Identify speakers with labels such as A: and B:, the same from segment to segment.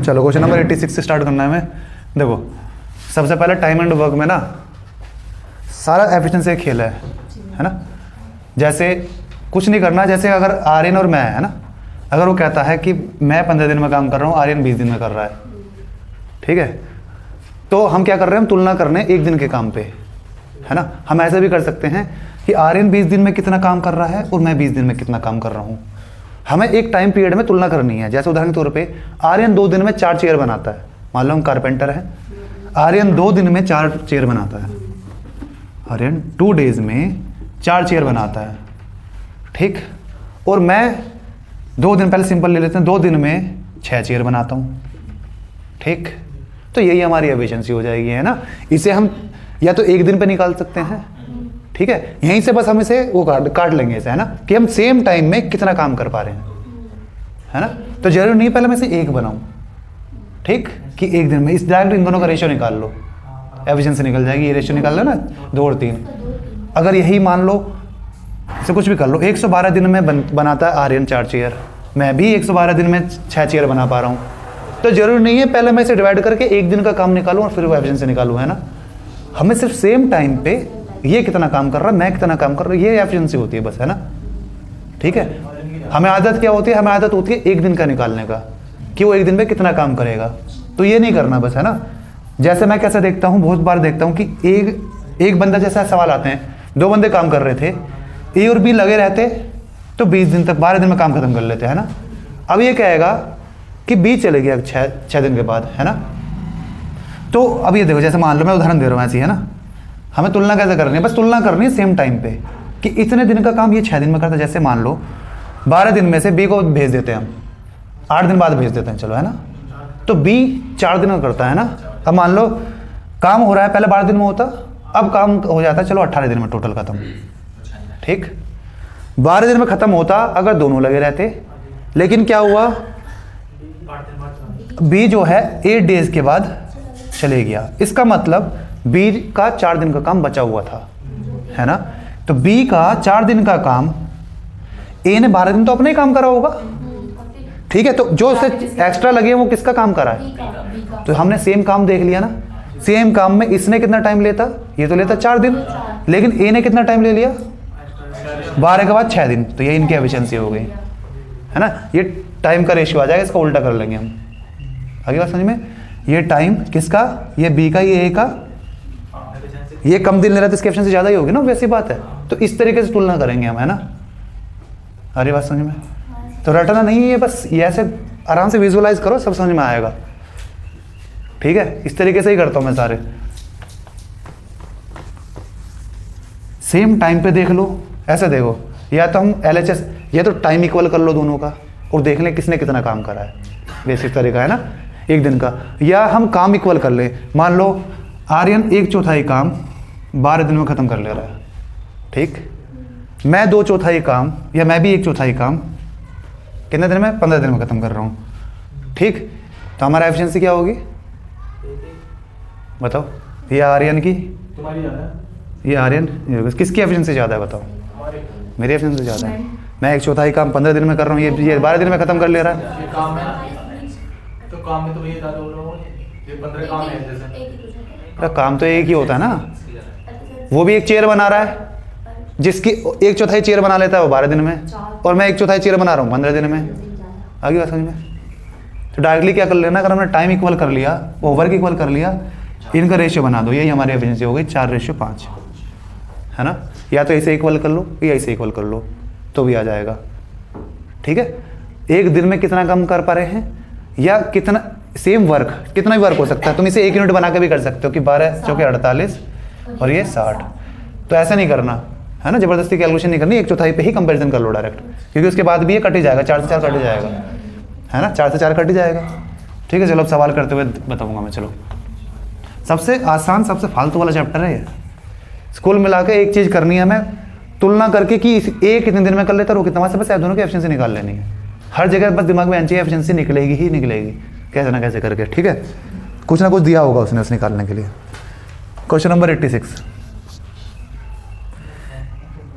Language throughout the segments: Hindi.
A: चलो क्वेश्चन नंबर 86 से स्टार्ट करना है हमें। देखो सबसे पहले टाइम एंड वर्क में ना सारा एफिशिएंसी खेल है ना। जैसे कुछ नहीं करना, जैसे अगर आर्यन और मैं है ना, अगर वो कहता है कि मैं 15 दिन में काम कर रहा हूँ, आर्यन 20 दिन में कर रहा है, ठीक है, तो हम क्या कर रहे हैं, हम तुलना करने एक दिन के काम पे, है ना। हम ऐसे भी कर सकते हैं कि आर्यन 20 दिन में कितना काम कर रहा है और मैं 20 दिन में कितना काम कर रहा हूँ। हमें एक टाइम पीरियड में तुलना करनी है। जैसे उदाहरण के तौर पे आर्यन 2 दिन में 4 चेयर बनाता है, मान लो हम कारपेंटर है, आर्यन 2 दिन में 4 चेयर बनाता है, आर्यन 2 डेज में 4 चेयर बनाता है, ठीक। और मैं 2 दिन, पहले सिंपल ले लेते हैं, 2 दिन में 6 चेयर बनाता हूँ, ठीक। तो यही हमारी एफिशिएंसी हो जाएगी, है ना। इसे हम या तो एक दिन पे निकाल सकते हैं, ठीक है, यहीं से बस हम इसे वो काट लेंगे इसे, है ना, कि हम सेम टाइम में कितना काम कर पा रहे हैं, है ना। तो जरूरी नहीं पहले मैं इसे 1 बनाऊं, ठीक, कि एक दिन में इस डायरेक्ट इन दोनों का रेशियो निकाल लो, एफिशिएंसी निकल जाएगी। ये रेशियो निकाल लो ना, 2 और 3। अगर यही मान लो, इसे कुछ भी कर लो, 112 दिन में बनाता है आर्यन 4 चेयर, मैं भी 112 दिन में 6 चेयर बना पा रहा हूँ। तो जरूरी नहीं है पहले मैं इसे डिवाइड करके एक दिन का काम निकालूं और फिर वो एफिशिएंसी निकालूं, है ना। हमें सिर्फ सेम टाइम पे ये कितना काम कर रहा है, मैं कितना काम कर रहा हूँ, ये एफिशिएंसी होती है बस, है ना, ठीक है। हमें आदत क्या होती है, हमें आदत होती है एक दिन का निकालने का, कि वो एक दिन में कितना काम करेगा। तो ये नहीं करना बस, है ना। जैसे मैं कैसे देखता हूँ, बहुत बार देखता हूँ कि एक बंदा, जैसा सवाल आते हैं, 2 बंदे काम कर रहे थे, ए और बी लगे रहते तो 20 दिन तक, 12 दिन में काम खत्म कर लेते, है ना। अब ये कहेगा कि बी चले गया 6 दिन के बाद, है ना। तो अब ये देखो, जैसे मान लो मैं उदाहरण दे रहा हूँ ऐसी, है ना, हमें तुलना कैसे करनी है, बस तुलना करनी है सेम टाइम पे, कि इतने दिन का काम ये 6 दिन में करता है। जैसे मान लो 12 दिन में से बी को भेज देते हैं हम, 8 दिन बाद भेज देते हैं, चलो, है ना। तो बी 4 दिन में करता है ना। अब मान लो काम हो रहा है, पहले 12 दिन में होता, अब काम हो जाता है चलो 18 दिन में टोटल खत्म, ठीक। 12 दिन में खत्म होता अगर दोनों लगे रहते, लेकिन क्या हुआ, बी जो है 8 डेज के बाद चले गया। इसका मतलब बी का 4 दिन का काम बचा हुआ था, है ना। तो बी का 4 दिन का काम, ए ने 12 दिन तो अपना ही काम करा होगा, ठीक है। तो जो उससे एक्स्ट्रा लगे वो किसका काम करा है, तो हमने सेम काम देख लिया ना। सेम काम में इसने कितना टाइम लेता, ये तो लेता 4 दिन, लेकिन ए ने कितना टाइम ले लिया, 12 के बाद 6 दिन। तो ये इनकी एफिशिएंसी हो गई, है ना। ये टाइम का रेशियो आ जाएगा, इसका उल्टा कर लेंगे हम। आगे बात समझ में, ये टाइम किसका, ये बी का, ये ए का, ये कम दिन ले रहा है तो इसकी एफिशिएंसी ज़्यादा ही होगी ना, वैसी बात है। तो इस तरीके से तुलना करेंगे हम, है ना। अरे बात समझ में, तो रटना नहीं है, बस ये ऐसे आराम से विजुअलाइज करो, सब समझ में आएगा, ठीक है। इस तरीके से ही करता हूँ मैं सारे, सेम टाइम पे देख लो। ऐसे देखो, या तो हम LHS, या तो टाइम इक्वल कर लो दोनों का और देख लें किसने कितना काम करा है, बेसिक तरीका है ना, एक दिन का। या हम काम इक्वल कर ले, मान लो आर्यन 1/4 काम 12 दिन में ख़त्म कर ले रहा है, ठीक। मैं 2/4 काम, या मैं भी 1/4 काम कितने दिन में, 15 दिन में ख़त्म कर रहा हूँ, ठीक। तो हमारा एफिशिएंसी क्या होगी, बताओ। ये आर्यन की, ये आर्यन, किसकी एफिशिएंसी ज़्यादा है बताओ, मेरी एफिशिएंसी ज़्यादा है। मैं 1/4 काम 15 दिन में कर रहा हूँ, ये 12 दिन में ख़त्म कर ले रहा है। काम तो एक ही होता है ना, वो भी एक चेयर बना रहा है, जिसकी 1/4 चेयर बना लेता है वो 12 दिन में, और मैं 1/4 चेयर बना रहा हूँ 15 दिन में। आगे बात समझ में। तो डायरेक्टली क्या कर लेना, अगर हमने टाइम इक्वल कर लिया, वो वर्क इक्वल कर लिया, इनका रेशियो बना दो, यही हमारी एफिशिएंसी हो गई 4:5, है ना। या तो ऐसे इक्वल कर लो या ऐसे इक्वल कर लो तो भी आ जाएगा, ठीक है। एक दिन में कितना काम कर पा रहे हैं, या कितना सेम वर्क, कितना भी वर्क हो सकता है, तुम इसे 1 यूनिट बना के भी कर सकते हो कि 12 चौके 48 और ये 60। तो ऐसा नहीं करना, है ना, जबरदस्ती कैलकुलेशन नहीं करनी, 1/4 पे ही कंपैरिजन कर लो डायरेक्ट, क्योंकि उसके बाद भी ये कट ही जाएगा, 4 से 4 कट ही जाएगा, है ना, 4 से 4 कट ही जाएगा, ठीक है। चलो अब सवाल करते हुए बताऊंगा मैं। चलो, सबसे आसान, सबसे फालतू वाला चैप्टर है ये। स्कूल मिला के एक चीज़ करनी है हमें, तुलना करके कि ए कितने दिन में कर लेता है, वो कितना, से बस दोनों की एफिशिएंसी निकाल लेनी है। हर जगह बस दिमाग में एनची एफिशिएंसी निकलेगी ही निकलेगी, कैसे ना कैसे करके, ठीक है। कुछ ना कुछ दिया होगा उसने उस निकालने के लिए। Question number 86,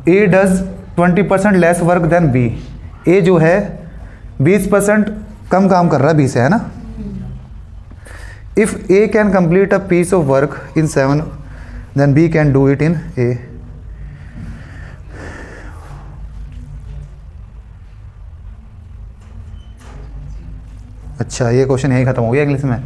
A: A does 20% less work than B. A जो है 20% कम काम कर रहा है बी से, है ना। If A can complete a piece of work in 7 then B can do it in A. अच्छा, ये क्वेश्चन यही खत्म हो गया इंग्लिश में।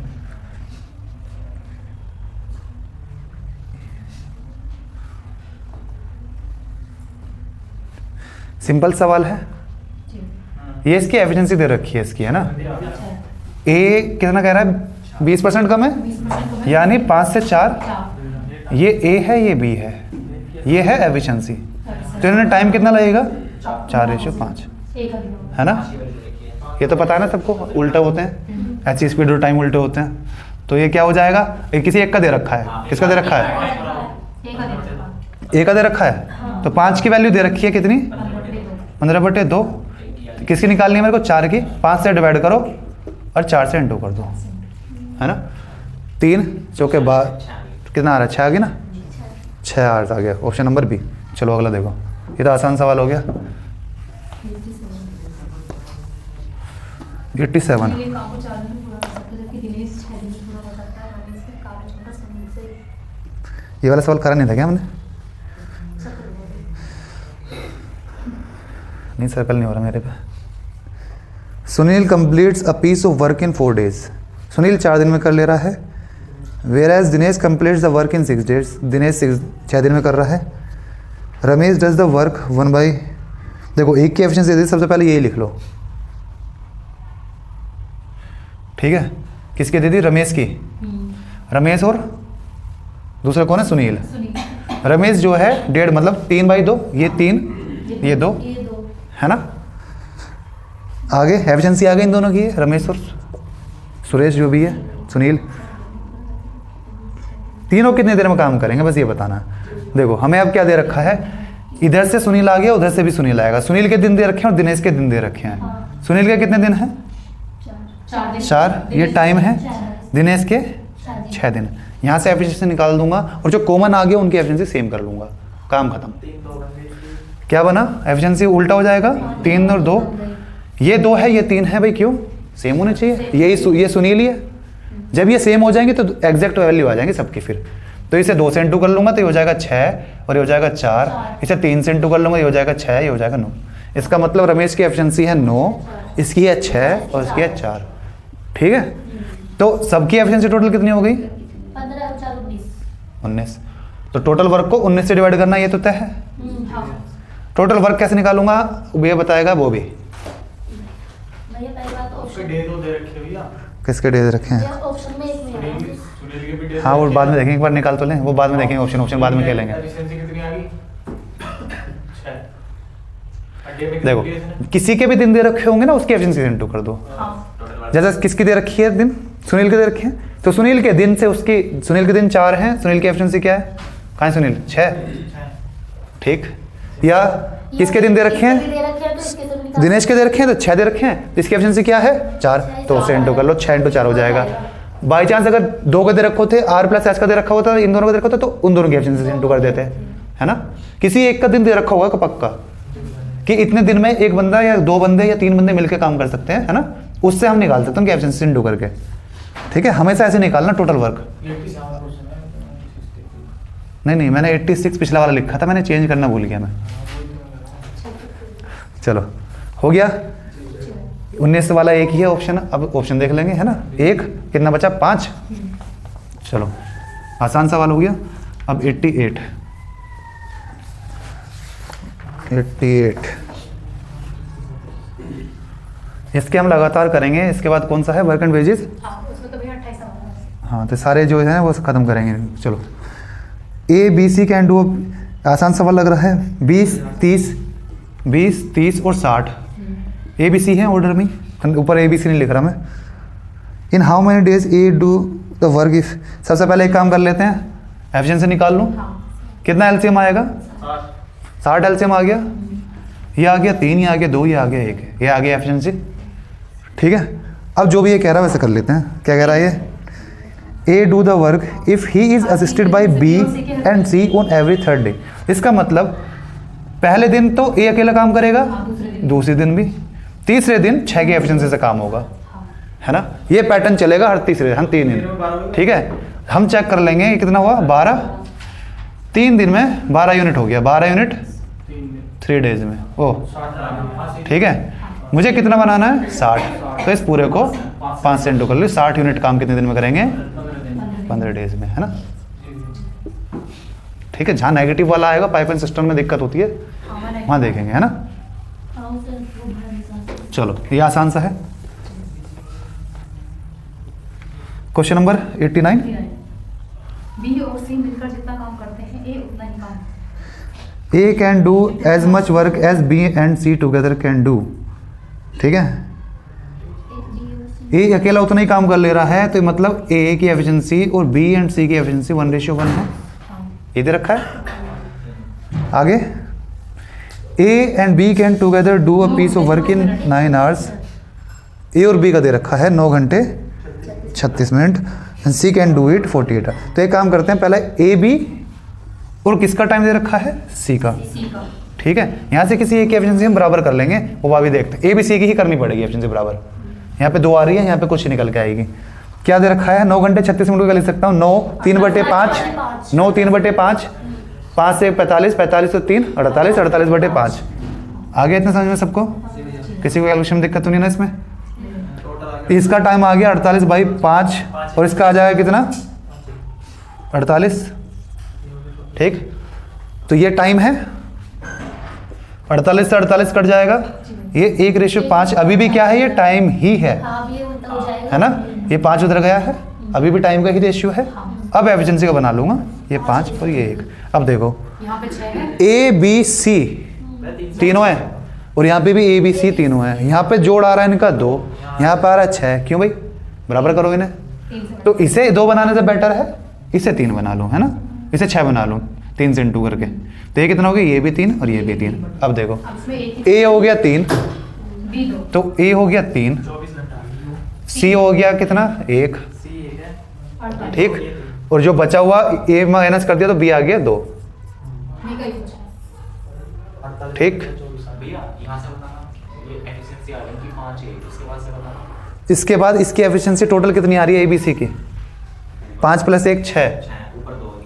A: सिंपल सवाल है ये, इसकी एफिशिएंसी दे रखी है इसकी, है ना। ए कितना कह रहा है, 20% कम है, यानी 5 से 4। ये ए है, ये बी है, ये है एफिशिएंसी। तो इन्होंने टाइम कितना लगेगा, 4:5, है ना। ये तो पता है ना सबको, उल्टे होते हैं, ऐसी स्पीड और टाइम उल्टे होते हैं। तो ये क्या हो जाएगा, ये किसी एक का दे रखा है, किसका दे रखा है, ए का दे रखा है। तो 5 की वैल्यू दे रखी है कितनी, 15/2। किसकी निकालनी है मेरे को, 4 की। 5 से डिवाइड करो और 4 से इंटू कर दो, है ना। 3 चौके बाद कितना आ रहा है, 6 आ गया ना, 6 आ गया, ऑप्शन नंबर बी। चलो अगला देखो, ये तो आसान सवाल हो गया। 87। ये वाला सवाल करा नहीं था क्या हमने, नहीं सर्कल नहीं हो रहा मेरे पे। Sunil completes a piece of work in 4 days। Sunil 4 दिन में कर ले रहा है, whereas Dinesh completes the work in 6 days। Dinesh 6 दिन में कर रहा है। रमेश डज द वर्क 1 देखो एक की एफिशिएंसी दे दी, सबसे पहले यही लिख लो, ठीक है। किसकी दे दी, रमेश की। रमेश और दूसरा कौन है, सुनील। रमेश जो है 1.5 मतलब 3/2, ये 3 ये 2, है ना। आगे एफिशिएंसी आ गई इन दोनों की, रमेश और सुरेश जो भी है, सुनील। तीनों कितने देर में काम करेंगे, बस ये बताना है। देखो हमें अब क्या दे रखा है, इधर से सुनील आ गया, उधर से भी सुनील आएगा। सुनील के दिन दे रखे हैं और दिनेश के दिन दे रखे हैं। सुनील के कितने दिन हैं, 4। ये टाइम है, दिनेश के 6 दिन। यहाँ से एफिशिएंसी निकाल दूंगा और जो कॉमन आ गया उनकी एफिशिएंसी सेम कर लूंगा, काम खत्म। क्या बना, एफिशिएंसी उल्टा हो जाएगा, 3 और 2। ये 2 है, ये 3 है, भाई क्यों, सेम होने चाहिए। ये सुनील ही है। जब ये सेम हो जाएंगे तो एग्जैक्ट वैल्यू आ जाएंगी सबकी। फिर तो इसे 2 से इंटू कर लूंगा तो ये हो जाएगा 6 और ये हो जाएगा 4। इसे 3 से इंटू कर लूंगा, ये हो जाएगा 6, ये हो जाएगा 9। इसका मतलब रमेश की एफिशिएंसी है 9, इसकी है 6 और इसकी है 4, ठीक है। तो सबकी एफिशिएंसी टोटल कितनी हो गई, 19। तो टोटल वर्क को 19 से डिवाइड करना, ये तो तय है। टोटल वर्क कैसे निकालूंगा ये बताएगा वो भी। किसके डे दे रखे हैं, हाँ वो बाद में देखेंगे, एक बार निकाल तो लें, वो बाद में देखेंगे, ऑप्शन बाद में खेलेंगे। देखो किसी के भी दिन दे रखे होंगे ना, उसकी एफिशिएंसी इंटू कर दो। जैसे किसकी दे रखी है दिन, सुनील के दे रखे हैं, तो सुनील के दिन से उसकी, सुनील के दिन 4 हैं, सुनील की एफिशिएंसी क्या है, कहाँ है सुनील, 6, ठीक। या किसके दिन दे रखे हैं, दिनेश के दे रखे हैं, तो 6 दे रखे हैं, इसकी एफिशिएंसी क्या है, 4, तो उससे इंटू कर लो, 6 × 4 हो जाएगा। बाई चांस अगर 2 के दे रखे होते, R+S का दे रखा होता, इन दोनों का दे रखा होता, तो उन दोनों की एफिशिएंसी से इंटू कर देते हैं, है ना। किसी एक का दिन दे रखा होगा पक्का कि इतने दिन में एक बंदा या 2 बंदे या 3 बंदे मिलकर काम कर सकते हैं, है ना, उससे हम निकाल सकते हैं कि एफिशिएंसी इंटू करके, ठीक है। हमेशा ऐसे निकालना टोटल वर्क। नहीं मैंने 86 पिछला वाला लिखा था, मैंने चेंज करना भूल गया मैं। चलो हो गया, 19 वाला एक ही है ऑप्शन। अब ऑप्शन देख लेंगे, है ना। एक कितना बचा, 5। चलो आसान सवाल हो गया। अब 88 इसके हम लगातार करेंगे। इसके बाद कौन सा है, वर्क एंड वेजेस। हाँ तो सारे जो है वो खत्म करेंगे। चलो ABC कैन डू, आसान सवाल लग रहा है। 20, 30 और 60 ABC है ऑर्डर में, ऊपर ABC नहीं लिख रहा मैं। In how many days A do the work if. सबसे पहले एक काम कर लेते हैं, एफिशिएंसी निकाल लूँ। कितना एलसीएम आएगा, 60 एलसीएम आ गया। ये आ गया 3, ये आ गया 2, ये आ गया 1, ये आ गया एफिशिएंसी, ठीक है। अब जो भी ये कह रहा है वैसे कर लेते हैं। क्या कह रहा है ये, A do the work if he is assisted by B and C on every 3rd day. इसका मतलब पहले दिन तो ए अकेला काम करेगा, दूसरे दिन भी, तीसरे दिन 6 की एफिशिएंसी से काम होगा, है ना, ये पैटर्न चलेगा हर तीसरे, हम 3 दिन, ठीक है। हम चेक कर लेंगे ये कितना हुआ, 12, 3 दिन में 12 यूनिट हो गया, 12 यूनिट 3 डेज में, ओ ठीक है। मुझे कितना बनाना है, 60, तो इस पूरे को 5 से इंटू कर लो। 60 यूनिट काम कितने दिन में करेंगे, 15 डेज में, है ना, ठीक है। जहाँ नेगेटिव वाला आएगा पाइपलाइन सिस्टम में दिक्कत होती है, वहाँ देखेंगे, है ना। चलो ये आसान सा है। Question number 89।
B: बी और सी मिलकर जितना काम करते हैं ए उतना ही काम।
A: A can do as much work as B and C together can do, ठीक है। ए अकेला उतना ही काम कर ले रहा है, तो मतलब ए की एफिशिएंसी और बी एंड सी की एफिशिएंसी 1:1 है, ये दे रखा है। आगे A and B can together do a piece of work in 9 hours. A और बी का दे रखा है 9 घंटे 36 मिनट, and C can do it 48 hours. तो एक काम करते हैं, पहले ए बी और किसका टाइम दे रखा है, सी का, ठीक है। यहाँ से किसी एक की एफिशिएंसी हम बराबर कर लेंगे, वो भी देखते हैं। ए बी सी की ही करनी पड़ेगी एफिशिएंसी बराबर। यहाँ पे 2 आ रही है, यहाँ पे कुछ निकल के आएगी। क्या दे रखा है, 9 घंटे 36 मिनट का लिख सकता हूँ, 9 3/5, 9 3/5, 5 से 45, 45 से 3 48, 48/5। आगे इतना समझ में सबको, किसी को कैलकुलेशन में दिक्कत तो नहीं ना इसमें। इसका टाइम आ गया 48/5 और इसका आ जाएगा कितना, 48, ठीक। तो ये टाइम है, 48 से 48 कट जाएगा, ये 1:5। अभी भी क्या है, ये टाइम ही है ना, ये 5 उधर गया है, अभी भी टाइम का ही रेशियो है। अब एफिशिएंसी का बना लूंगा, ये 5 और ये 1। अब देखो ए बी सी तीनों है, और यहाँ पे भी ए बी सी तीनों है। यहाँ पे जोड़ आ रहा है इनका 2, यहाँ पे आ रहा है 6, क्यों भाई, बराबर करोगे ना। तो इसे 2 बनाने से बेटर है इसे 3 बना लूँ, है ना, इसे 6 बना लूँ 3 से इंटू करके। तो ये कितना हो गया, ये भी 3 और ये भी 3। अब देखो ए हो गया 3, तो ए हो गया 3, सी हो गया कितना 1, ठीक। और जो बचा हुआ ए माइनस कर दिया तो बी आ गया 2, ठीक। इसके बाद इसकी एफिशिएंसी टोटल कितनी आ रही है, ए बी सी की 5 + 1 6,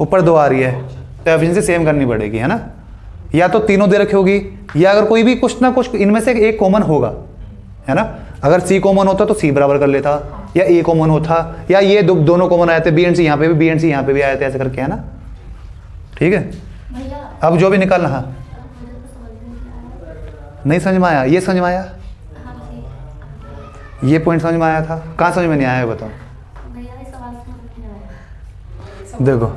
A: ऊपर 2 आ रही है, तो एफिशिएंसी सेम करनी पड़ेगी, है ना। या तो तीनों दे रखी होगी, या अगर कोई भी कुछ ना कुछ इनमें से एक कॉमन होगा, है ना। अगर सी कॉमन होता तो सी बराबर कर लेता, या ए कॉमन होता, या ये दोनों कॉमन आए थे, बी एंड सी यहाँ पे भी, बी एंड सी यहाँ पे भी आए थे, ऐसे करके, है ना, ठीक है। अब जो भी निकालना, हाँ नहीं समझ में आया, ये समझ में आया, ये पॉइंट समझ में आया था, कहाँ समझ में नहीं आया बताओ। देखो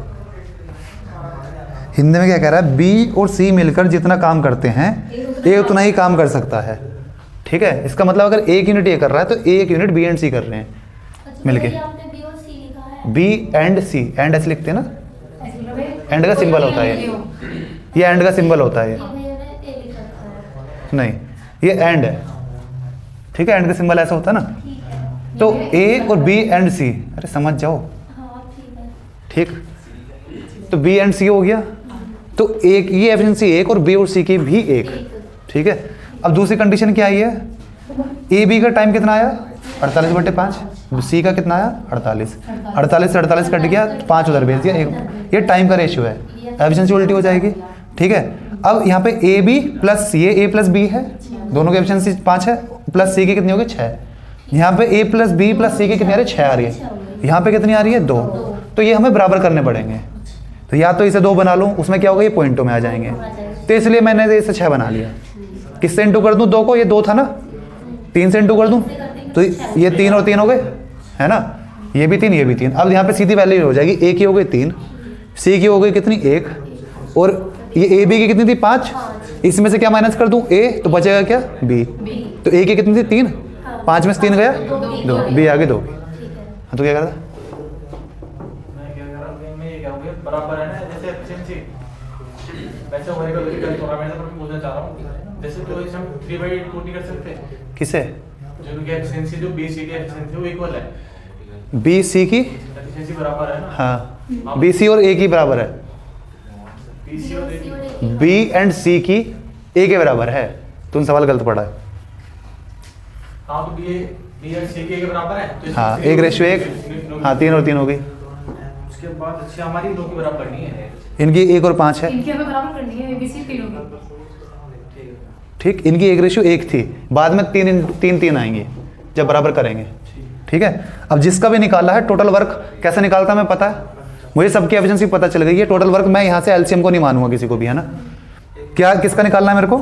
A: हिंदी में क्या कह रहा है, बी और सी मिलकर जितना काम करते हैं ए उतना ही काम कर सकता है, ठीक है। इसका मतलब अगर 1 यूनिट ए कर रहा है तो 1 यूनिट बी एंड सी कर रहे हैं मिलके। बी एंड सी, एंड ऐसे लिखते हैं ना, एंड का सिंबल होता है ये एंड का सिंबल होता है ये, नहीं ये एंड है, ठीक है। एंड का सिंबल ऐसा होता है ना। तो ए और बी एंड सी, अरे समझ जाओ, ठीक। तो बी एंड सी हो गया, तो एक ये एफिशिएंसी 1 और बी और सी की भी 1, ठीक है। अब दूसरी कंडीशन क्या आई है, ए बी का टाइम कितना आया 48/5, सी का कितना आया 48, 48 से 48 कट गया, 5 उधर भेज दिया, 1। ये टाइम का रेशियो है, एफिशिएंसी उल्टी हो जाएगी, ठीक है। अब यहाँ पे a b plus c, a plus b है, दोनों की एफिशिएंसी 5 है, प्लस सी की कितनी होगी 6। यहाँ पे ए प्लस बी प्लस सी की कितनी आ रही है 6 आ रही है, यहाँ पे कितनी आ रही है 2। तो ये हमें बराबर करने पड़ेंगे, तो या तो इसे 2 बना लूँ, उसमें क्या होगा ये पॉइंटों में आ जाएंगे, तो इसलिए मैंने इसे 6 बना लिया। किससे इंटू कर दूँ 2 को, ये 2 था ना, 3 से इंटू कर दूँ तो ये 3 और 3 हो गए, है ना, ये भी 3 ये भी 3। अब यहाँ पे सीधी वैल्यू हो जाएगी, ए की हो गई 3, सी की हो गई कितनी 1, और ये ए बी की कितनी थी 5, इसमें से क्या माइनस कर दूँ ए, तो बचेगा क्या बी। तो ए की कितनी थी 3, 5 में से 3 गया 2, बी आगे 2। हाँ तो क्या करता,
C: बराबर है ना, जैसे एफिशिएंसी वैसे होने का तरीका थोड़ा मैं पूछना चाह रहा हूं, जैसे तो इसे हम 3/2 नहीं कर सकते,
A: किसे,
C: जो की एफिशिएंसी जो बी सी की एफिशिएंसी वो इक्वल है,
A: बी सी की
C: एफिशिएंसी बराबर है ना।
A: हाँ बी सी और ए की बराबर है,
C: बी सी और ए,
A: बी एंड सी की ए के बराबर है। तुम सवाल गलत पढ़ा है,
C: हाँ तो बी एंड सी के बराबर है तो
A: हाँ, 1:1, हाँ 3 और 3 हो गई।
C: उसके बाद अच्छी हमारी 2 के बराबर नहीं है।
A: इनकी 1 और 5 है,
B: इनकी हमें बराबर करनी है, ABC 3 होगी।
A: ठीक। इनकी 1:1 थी, बाद में 3 आएंगी जब बराबर करेंगे, ठीक है। अब जिसका भी निकाला है टोटल वर्क कैसे निकालता है मैं पता है, मुझे सबकी एफिशिएंसी पता चल गई है। टोटल वर्क मैं यहाँ से एलसीएम को नहीं मानूंगा किसी को भी, है ना। क्या किसका निकालना है मेरे को,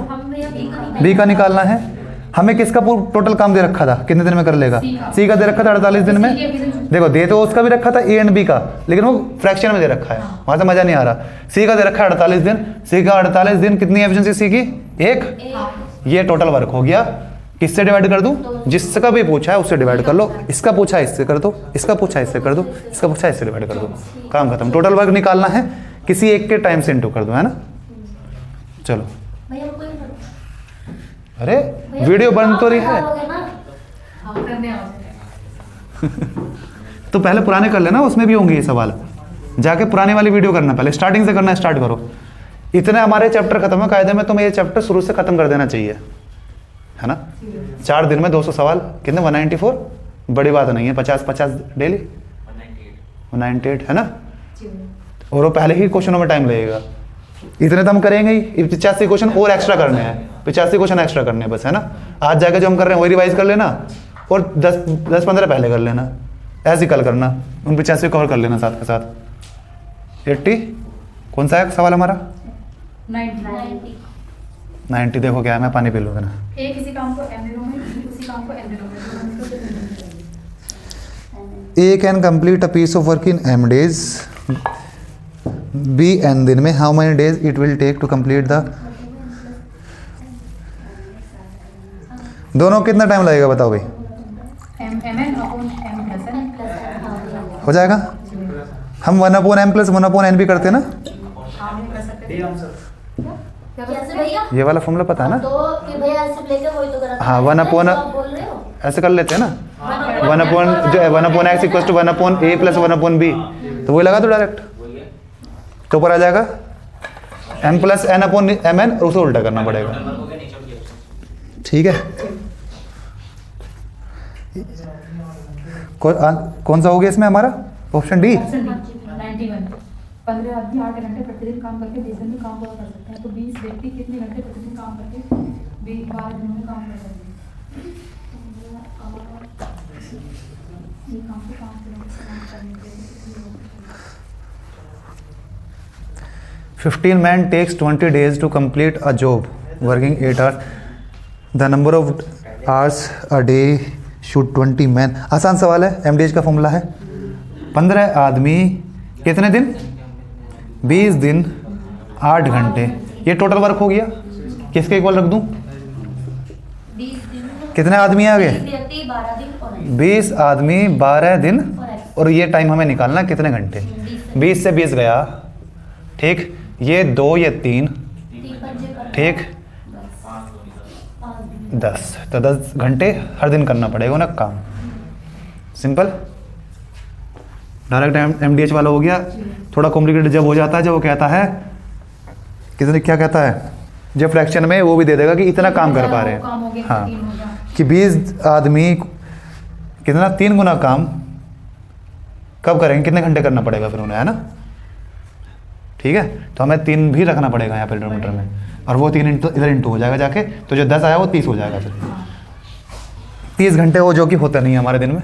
A: बी का निकालना है। हमें किसका टोटल काम दे रखा था, कितने दिन में कर लेगा, सी का दे रखा था 48 दिन में। देखो दे तो उसका भी रखा था ए एंड बी का, लेकिन वो फ्रैक्शन में दे रखा है, वहां से मजा नहीं आ रहा। सी का दे रखा है 48 दिन, सी का 48 दिन कितनी एफिशिएंसी सी की, 1। ये टोटल वर्क हो गया। किससे डिवाइड कर दूं, जिसका भी पूछा है उससे डिवाइड कर लो। इसका पूछा है इससे कर दो, इसका पूछा है इससे कर दो, इसका पूछा है इससे डिवाइड कर दो, काम खत्म। टोटल वर्क निकालना है, किसी एक के टाइम से इंटू कर दो, है ना। चलो अरे वीडियो बंद तो रही है तो पहले पुराने कर लेना, उसमें भी होंगे ये सवाल। जाके पुराने वाली वीडियो करना, पहले स्टार्टिंग से करना स्टार्ट करो। इतने हमारे चैप्टर खत्म है, कायदे में तुम्हें ये चैप्टर शुरू से खत्म कर देना चाहिए, है ना। 4 दिन में 200 सवाल, कितने 194, बड़ी बात नहीं है। 50 डेली 198, है ना। और वो पहले ही क्वेश्चनों में टाइम लगेगा, इतने तो हम करेंगे ही। 85 क्वेश्चन और एक्स्ट्रा करने हैं, 85 क्वेश्चन एक्स्ट्रा करने हैं बस, है ना। आज जाके जो हम कर रहे हैं वही रिवाइज कर लेना, और 10-15 पहले कर लेना, ऐसे कल करना, उन 85 कवर कर लेना साथ के साथ। 80 कौन सा है सवाल हमारा, 90। देखो क्या है, मैं पानी पी लूँगा ना।
B: एक इसी काम को एन दिनों में, उसी काम को एन दिनों में।
A: A can complete a piece of work in m days, B n दिन में, how many days it will take to complete the, दोनों कितना टाइम लगेगा बताओ भाई। हो जाएगा। हम 1/m + 1/n भी करते हैं ना, ये वाला फॉर्मूला पता है ना। हाँ 1/, ऐसे कर लेते हैं ना, 1/x = 1/a + 1/b, तो वही लगा दो डायरेक्ट, तो ऊपर आ जाएगा m + n/mn, और उसे उल्टा करना पड़ेगा, ठीक है। कौन सा हो गया इसमें हमारा, ऑप्शन डी।
B: 91। 15 आदमी 8 घंटे प्रतिदिन काम करके 20 दिन में काम पूरा कर सकते हैं, तो 20 व्यक्ति कितने घंटे प्रतिदिन काम करके 12 दिनों में काम कर सकते हैं। ये काम को 5 दिनों में समाप्त करने के लिए
A: 15 men takes 20 days to complete a job working 8 hours. The number of hours a day should 20 men. आसान सवाल है, MDH का फॉर्मूला है 15 आदमी कितने दिन, 20 दिन 8 घंटे। ये टोटल वर्क हो गया, किसके इक्वल रख दूं, कितने आदमी आ गए, 20 आदमी 12 दिन, और ये टाइम हमें निकालना कितने घंटे, 20 से 20 गया, ठीक। ये 2 ये 3, ठीक, 10, तो 10 घंटे हर दिन करना पड़ेगा ना काम। सिंपल, डायरेक्ट MDH वाला हो गया। थोड़ा कॉम्प्लिकेटेड जब हो जाता है, जब वो कहता है कितने, क्या कहता है, जब फ्रैक्शन में वो भी दे देगा कि इतना काम कर पा रहे हैं, हाँ, कि 20 आदमी कितना 3 गुना काम कब करेंगे, कितने घंटे करना पड़ेगा फिर उन्हें, है ना। ठीक है, तो हमें 3 भी रखना पड़ेगा यहाँ पे डिनोमिनेटर में, और वो 3 इधर इंटू हो जाएगा जाके, तो जो 10 आया वो 30 हो जाएगा फिर। 30 घंटे वो, जो कि होता नहीं है हमारे दिन में।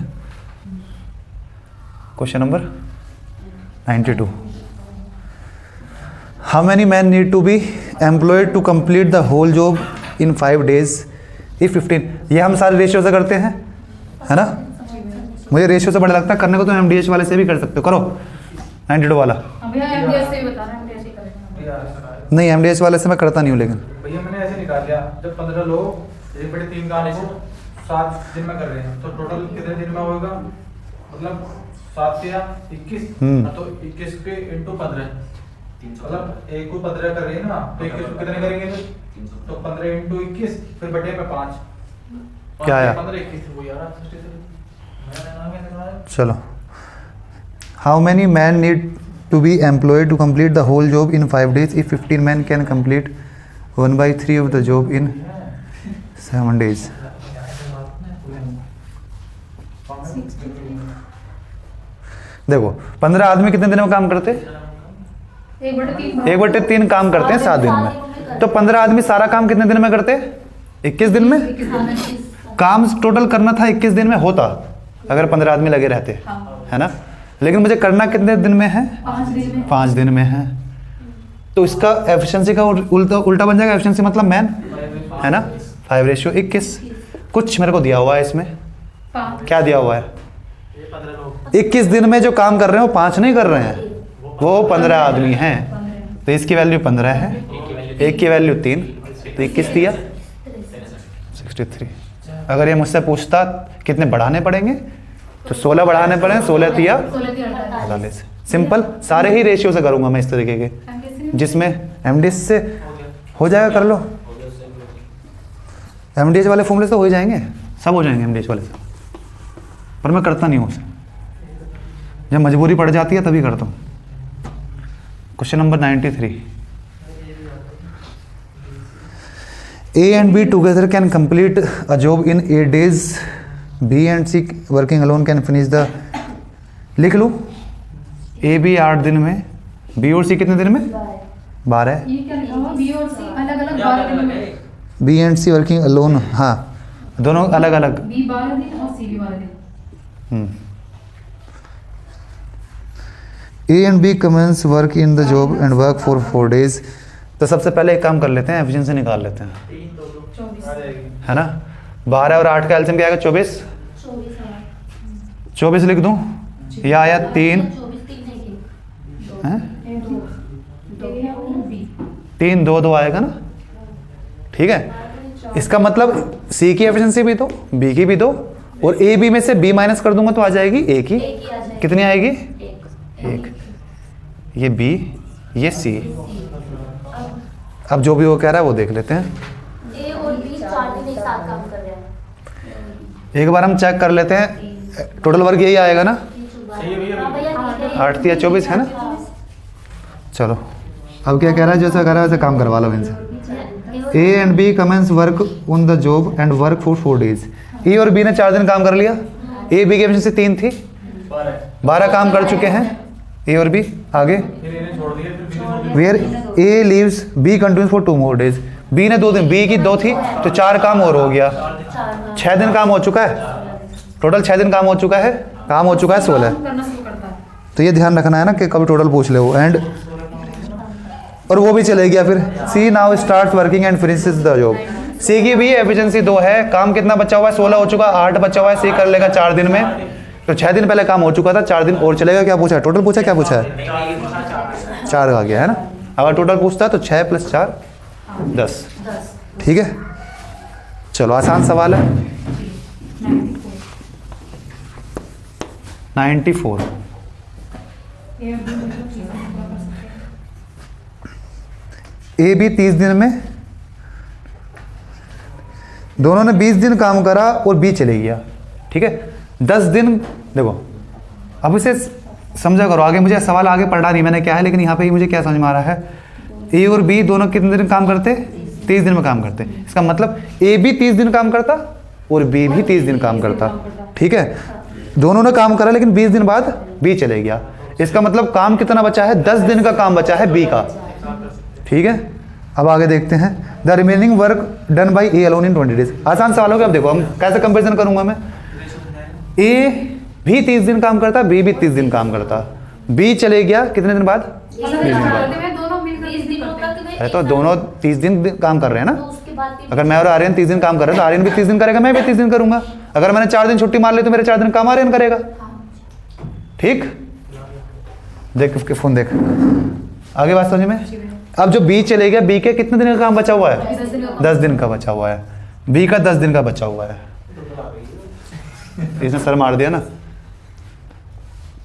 A: Question number 92, how many man need to be employed to complete the whole job in 5 days if 15। ये हम सारे रेशियो से करते हैं, है ना। मुझे रेशियो से बड़ा लगता है, करने को तो MDH वाले से भी कर सकते हो, करो 92 वाला। नहीं, MDH वाले से मैं करता नहीं हूँ, लेकिन
C: भैया मैंने ऐसे निकाल लिया, जब 15 लोग 1/3 का आने को 7 दिन में कर रहे हैं, तो टोटल कितने दिन में होगा, मतलब 7 या 21, तो 21 पे इंटू 15, मतलब 1 को 15 कर रहे हैं ना, तो 21 को कितने करेंगे, तो 15 इंटू 21 फिर बटे पे 5,
A: क्या आया,
C: 15 21 वो यार।
A: चलो, how many man need to be employed to complete the whole job in 5 days if 15 men can complete 1/3 of the job in 7 days। देखो 15 आदमी कितने दिन में काम करते? 1/3 काम करते हैं 7 दिन में। तो 15 आदमी सारा काम कितने दिन में करते? 21 दिन में। काम टोटल करना था 21 दिन में होता अगर 15 आदमी लगे रहते, है ना। लेकिन मुझे करना कितने दिन में है? 5 दिन में है। तो इसका एफिशिएंसी का उल्टा बन जाएगा। एफिशिएंसी मतलब मैन, है ना। 5:21। कुछ मेरे को दिया हुआ है इसमें, क्या दिया हुआ है? 21 दिन में जो काम कर रहे हैं वो 5 नहीं कर रहे हैं, वो 15 आदमी हैं। तो इसकी वैल्यू 15 है, एक की वैल्यू 3, तो 21 दिया 63। अगर ये मुझसे पूछता कितने बढ़ाने पड़ेंगे तो 16 बढ़ाने पड़े, 16 दिया 48। सिंपल, सारे ही रेशियो से करूंगा मैं इस तरीके के, जिसमें एमडीएस से हो जाएगा। कर लो, एमडीएस वाले फॉर्मूले से हो ही जाएंगे, सब हो जाएंगे एमडीएस वाले से, पर मैं करता नहीं हूँ उसे। जब मजबूरी पड़ जाती है तभी करता हूँ। Question number 93। A and B together can complete a job in 8 days. B and C working alone can finish the। लिख लूँ, A B 8 दिन में, B और C कितने दिन में? 12।
B: ये क्या लिखा हुआ? B और C अलग-अलग 12 दिन में।
A: B and C working alone, हाँ दोनों अलग अलग।
B: B 12 दिन और C भी 12 दिन।
A: A and B commence work in the job and work for 4 days। तो सबसे पहले एक काम कर लेते हैं, एफिशिएंसी निकाल लेते हैं,
B: 24
A: है ना। 12 और 8 का एलसीएम क्या आएगा? 24। 24 लिख दूं, या आया 3 है, 3 2 2 आएगा ना, ठीक है। इसका मतलब सी की एफिशिएंसी भी दो, बी की भी दो, और ए बी में से बी माइनस कर दूंगा तो आ जाएगी ए की। कितनी आएगी? 1। ये बी, ये सी। अब जो भी वो कह रहा है वो देख लेते हैं।
D: ए और बी 4 दिन एक साथ काम कर रहे हैं।
A: एक बार हम चेक कर लेते हैं, टोटल वर्क यही आएगा ना, 8 या 24 है ना। चलो अब क्या कह रहा है, जैसा कह रहा है वैसे काम करवा लो इनसे। A and B commence work on the job and work for 4 days. A और बी ने 4 दिन काम कर लिया। ए बी की एफिशिएंसी 3 थी, 12 काम कर चुके हैं ए और बी। आगे where a leaves b continues for 2 more days। B ने 2 दिन, बी की 2 थी तो 4 काम और हो गया, 6 दिन काम हो चुका है। टोटल 6 दिन काम हो चुका है, काम हो चुका है 16।
B: करना शुरू करता है।
A: तो ये ध्यान रखना है ना कि कभी टोटल पूछ ले वो। एंड और वो भी चले गया। फिर C now start working and finishes the job. C की भी एफिशिएंसी 2 है, काम कितना बचा हुआ है? 16 हो चुका, 8 बचा हुआ है। सी कर लेगा 4 दिन में, तो 6 दिन पहले काम हो चुका था, 4 दिन और चलेगा। क्या पूछा है? टोटल पूछा, क्या पूछा है? 4 आ गया है ना। अगर टोटल पूछता है तो 6 + 4 10, ठीक है। चलो आसान सवाल है। 94।
B: ए और बी मतलब चीज़ें पूरा कर सकते हैं।
A: ए बी 30 दिन में, दोनों ने 20 दिन काम करा और बी चले गया, ठीक है। 10 दिन देखो, अब इसे समझा करो। आगे मुझे सवाल आगे पढ़ा नहीं मैंने क्या है, लेकिन यहाँ पे ही मुझे क्या समझ में आ रहा है, ए और बी दोनों कितने दिन काम करते? 30 दिन में काम करते। इसका मतलब ए भी 30 दिन काम करता और बी भी 30 दिन काम करता, ठीक है। दोनों ने काम करा लेकिन 20 दिन बाद बी चले गया। इसका मतलब काम कितना बचा है? 10 दिन का काम बचा है बी का, ठीक है। अब आगे देखते हैं। The remaining work done by A alone in 20 days. आसान सवाल हो गया। अब देखो हम कैसे कंपेरिजन करूंगा मैं। ए भी 30 दिन काम करता, बी भी 30 दिन काम करता, बी चले गया कितने दिन बाद? 20 दिन बाद।
B: दोनों मिलकर
D: 20 दिनों तक
A: है तो दोनों 30 दिन काम कर रहे हैं
D: तो
A: ना।
D: उसके बाद फिर
A: अगर मैं और आर्यन 30 दिन काम कर रहे हैं तो आर्यन भी 30 दिन करेगा, मैं भी 30 दिन करूंगा। अगर मैंने 4 दिन छुट्टी मार ली तो मेरे 4 दिन काम आर्यन करेगा, ठीक। देख उसके फोन देख, आगे बात समझ में। अब जो बी चले गया, बी के कितने दिन का काम बचा हुआ है? 10 दिन का बचा हुआ है। बी का 10 दिन का बचा हुआ है। इसने सर मार दिया ना।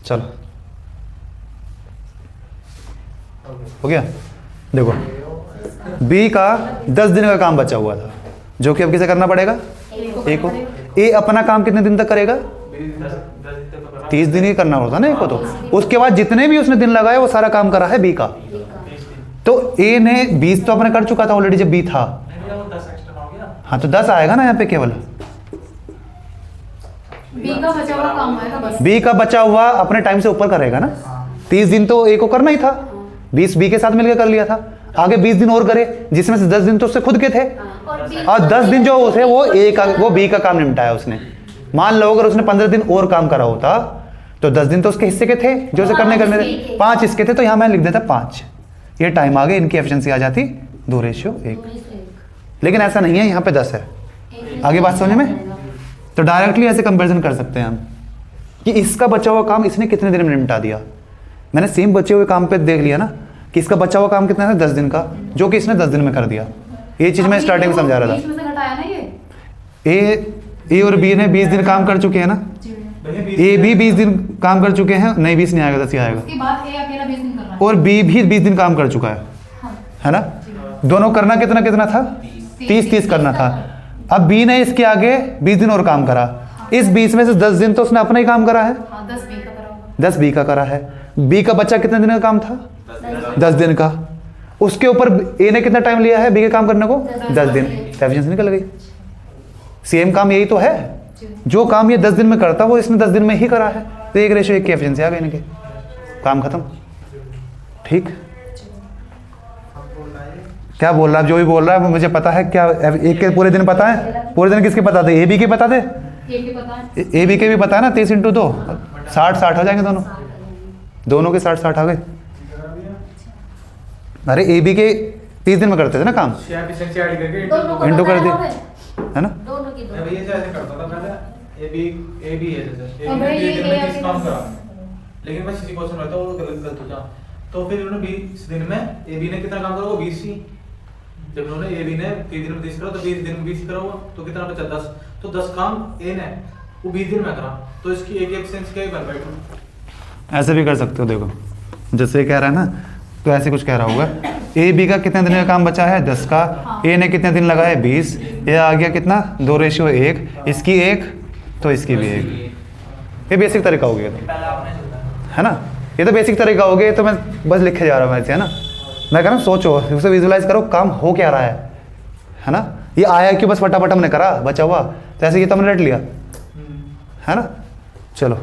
A: चलो हो गया। देखो बी का 10 दिन का काम बचा हुआ था, जो कि अब किसे करना पड़ेगा? ए को। ए अपना काम कितने दिन तक करेगा? 30 दिन ही करना होता ना ए को। तो उसके बाद जितने भी उसने दिन लगाए वो सारा काम करा है बी का। तो ए ने 20 तो अपने कर चुका था ऑलरेडी जब बी था। हाँ तो 10 आएगा ना यहाँ पे केवल,
B: बी का बचा हुआ काम आएगा बस।
A: बी का बचा हुआ अपने टाइम से ऊपर करेगा ना। 30 दिन तो ए को करना ही था, 20 बी के साथ मिलकर कर लिया था, आगे 20 दिन और करे, जिसमें से 10 दिन तो उससे खुद के थे, और 10 दिन जो थे वो बी का काम निपटाया उसने। मान लो अगर उसने 15 दिन और काम करा होता तो 10 दिन तो उसके हिस्से के थे जो उसे करने थे, 5 इसके थे, तो यहाँ मैं लिख देता 5। ये टाइम आगे इनकी एफिशिएंसी आ जाती 2:1। लेकिन ऐसा नहीं है, यहाँ पे 10 है। आगे बात समझ में? तो डायरेक्टली ऐसे कंपैरिजन कर सकते हैं हम कि इसका बचा हुआ काम इसने कितने दिन में निपटा दिया। मैंने सेम बचे हुए काम पे देख लिया ना कि इसका बचा हुआ काम कितना है, 10 दिन का, जो कि इसने 10 दिन में कर दिया। ये चीज़ मैं स्टार्टिंग में समझा रहा था।
B: बीच में से घटाया ना ये।
A: ए और बी ने 20 दिन काम कर चुके हैं ना, ए भी 20 दिन काम कर चुके हैं, नहीं 20 नहीं आएगा, 10 ही आएगा।
B: उसके बाद ए अकेला 20 दिन कर रहा है
A: और बी भी 20 दिन काम कर चुका है, है ना। दोनों करना कितना कितना था, 30 करना था। अब बी ने इसके आगे 20 दिन और काम करा, इस 20 में से 10 दिन तो उसने अपना ही काम करा है,
B: 10 बी का करा होगा।
A: 10 बी का करा है। बी का बच्चा कितने दिन का काम था, 10 दिन का। उसके ऊपर ए ने कितना टाइम लिया है बी के काम करने को, 10 दिन। एफिशिएंसी निकल गई। सेम काम यही तो है, जो काम ये 10 दिन में करता वो इसने 10 दिन में ही करा है, तो 1:1 की एफिशिएंसी आ गई इनकी, काम खत्म। ठीक, क्या बोल रहा है, जो भी बोल रहा है वो मुझे पता है। क्या एक के पूरे दिन पता है, पूरे दिन किसके पता थे, ए बी के पता थे, ए बी के भी पता है ना। 30 × 2 60 हो जाएंगे दोनों के 60 आ गए। अरे ए बी के 30 दिन में करते थे ना काम, इंटू कर दिया, है ना।
C: मैं भैया से ऐसे करता था पहले, ए बी है जैसे
B: और भाई ये
C: 30 दिन में
B: A
C: 30 काम करा, लेकिन मैं किसी क्वेश्चन रहता वो गलत हो जा, तो फिर उन्होंने 20 दिन में ए बी ने कितना काम करा, वो 20 ही। जब उन्होंने ए बी ने 30 दिन में 30 करा तो 20 दिन में 20 करा हुआ, तो कितना बचा 10। तो 10 काम ए ने वो 20 दिन में करा, तो इसकी एक एफिशिएंसी क्या है, 1/2।
A: ऐसे भी कर सकते हो, देखो जैसे कह रहा है ना, तो ऐसे कुछ कह रहा होगा। ए बी का कितने दिन का काम बचा है, 10 का, ए ने कितने दिन लगाए, 20, ये आ गया कितना, 2:1, इसकी 1 तो इसकी भी 1। ये बेसिक तरीका हो गया, है ना। ये तो बेसिक तरीका हो गया, तो मैं बस लिखे जा रहा हूँ ऐसे, है ना। मैं कह रहा हूँ सोचो, उसे विजुलाइज करो, काम हो क्या रहा है ना। ये आया क्यों, बस फटाफट हमने करा, बचा हुआ, तो ऐसे ये तो हमने रट लिया, है ना। चलो,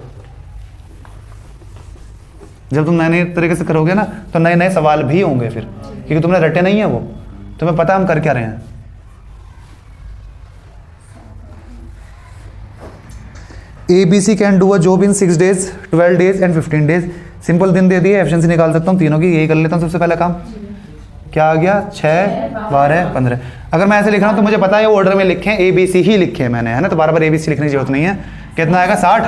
A: जब तुम नए नए तरीके से करोगे ना तो नए नए सवाल भी होंगे फिर, क्योंकि तुमने रटे नहीं है वो, तुम्हें पता हम कर क्या रहे हैं। ABC can do a job in 6 days, 12 days and 15 days। Simple दिन दे दिए, एफिशिएंसी निकाल सकता हूँ तीनों की। यही कर लेता हूँ सबसे पहला काम। क्या आ गया, 6, 12, 15। अगर मैं ऐसे लिख रहा हूँ तो मुझे पता है ये ऑर्डर में लिखे हैं, ABC ही लिखे हैं मैंने, है ना, तो बार बार ABC लिखने की जरूरत नहीं है। कितना आएगा, 60,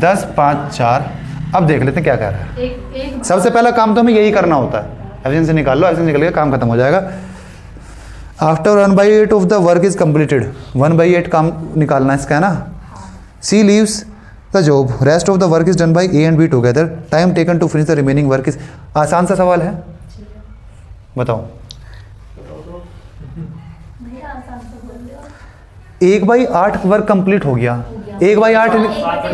A: 10, 5, 4। अब देख लेते हैं क्या कह रहा है। सबसे पहला काम तो हमें यही करना होता है, एफिशिएंसी निकाल लो, एफिशिएंसी निकल गया, काम खत्म हो जाएगा। After 1/8 of the work is completed, 1/8 काम निकालना है इसका, है ना। C leaves the job, rest of the work is done by A and B together, time taken to finish the remaining work is. आसान सा सवाल है, बताओ। 1/8 वर्क कंप्लीट हो गया, 1/8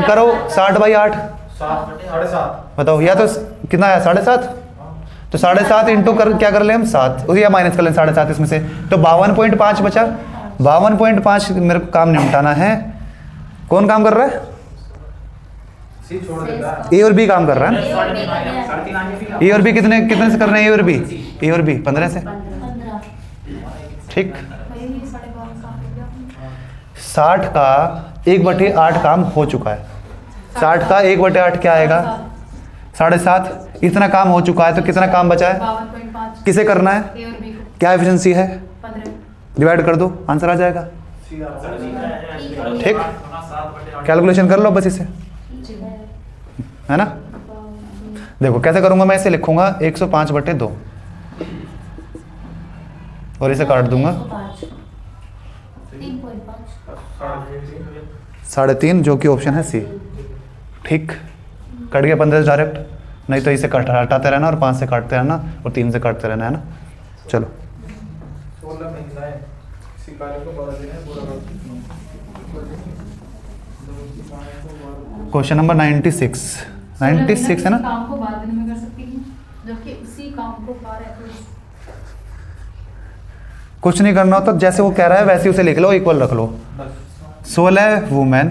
A: करो, 60/8
C: 7/7
A: बताओ, या तो कितना है, 7.5। तो 7.5 इंटू कर क्या कर ले हम, 7, या माइनस कर लें 7.5 इसमें से, तो 52.5 बचा। 52.5 मेरे को काम निपटाना है। कौन काम कर रहा है,
C: सी छोड़ देता है,
A: ए और बी काम कर रहा है ना। ए और बी कितने से कर रहे हैं, ए और बी 15 से, ठीक। 60 का 1/8 काम हो चुका है। 60 का 1/8 क्या आएगा, 7.5। इतना काम हो चुका है, तो कितना काम बचा है,
B: 52.5
A: किसे करना है,
B: ए और बी को
A: क्या एफिशिएंसी है,
B: 15।
A: डिवाइड कर दो, आंसर आ जाएगा, ठीक। कैलकुलेशन कर लो बस इसे, है ना। देखो कैसे करूंगा मैं, इसे लिखूंगा 105/2 और इसे काट दूंगा 3.5, जो कि ऑप्शन है सी, ठीक। कट गया 15 डायरेक्ट, नहीं तो इसे हटाते रहना और 5 से काटते रहना और 3 से काटते रहना, है ना। चलो
C: 16 महिलाएं इसी कार्य को 12 दिन में पूरा करती हैं।
A: क्वेश्चन नंबर 96 है ना।
B: काम को 12 दिन में कर सकती हूँ, जबकि उसी काम को 12
A: कुछ नहीं करना हो तो जैसे वो कह रहा है वैसे उसे लिख लो, इक्वल रख लो, 16 वुमेन,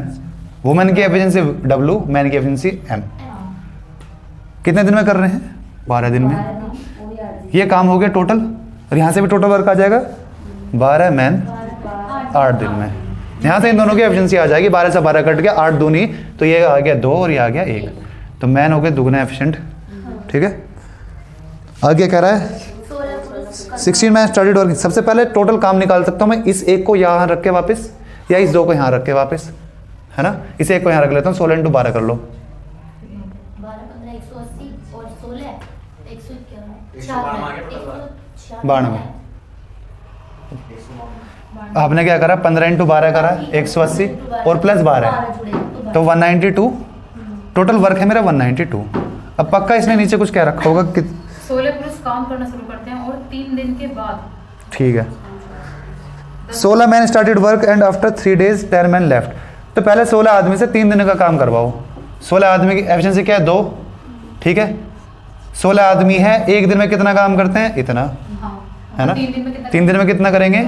A: वुमेन की एफिशिएंसी W, मैन की एफिशिएंसी M। कितने दिन में कर रहे हैं? 12 दिन में। ये काम हो गया टोटल, और यहाँ से भी टोटल वर्क आ जाएगा 12 मैन 8 दिन में। यहाँ से इन दोनों की एफिशिएंसी आ जाएगी, 12 से 12 कट गया 8 दूनी, तो ये आ गया 2 और ये आ गया 1, तो मैन हो गए दुगना एफिशिएंट। ठीक है, आगे कह रहा है 16 मैन स्टार्टेड वर्किंग। सबसे पहले टोटल काम निकाल सकता हूँ मैं इस एक को यहाँ रख के वापस, या इस 2 को यहाँ रख के वापस, है ना। इस एक को यहाँ रख लेता हूँ, 16 × 12 कर लो, 92। आपने क्या करा, 15 × 12 करा 180 और प्लस 12 तो 192, टोटल वर्क है मेरा 192। अब पक्का इसने नीचे कुछ क्या रखा होगा कि
B: 16 पुरुष काम करना शुरू करते हैं और 3 दिन के बाद,
A: ठीक है, 16 man started work and after 3 days 10 man left. तो पहले 16 आदमी से 3 दिन का काम करवाओ। 16 आदमी की एफिशिएंसी क्या है? 2। ठीक है, 16 आदमी है, एक दिन में कितना काम करते हैं? इतना, है ना। 3 दिन में कितना करेंगे?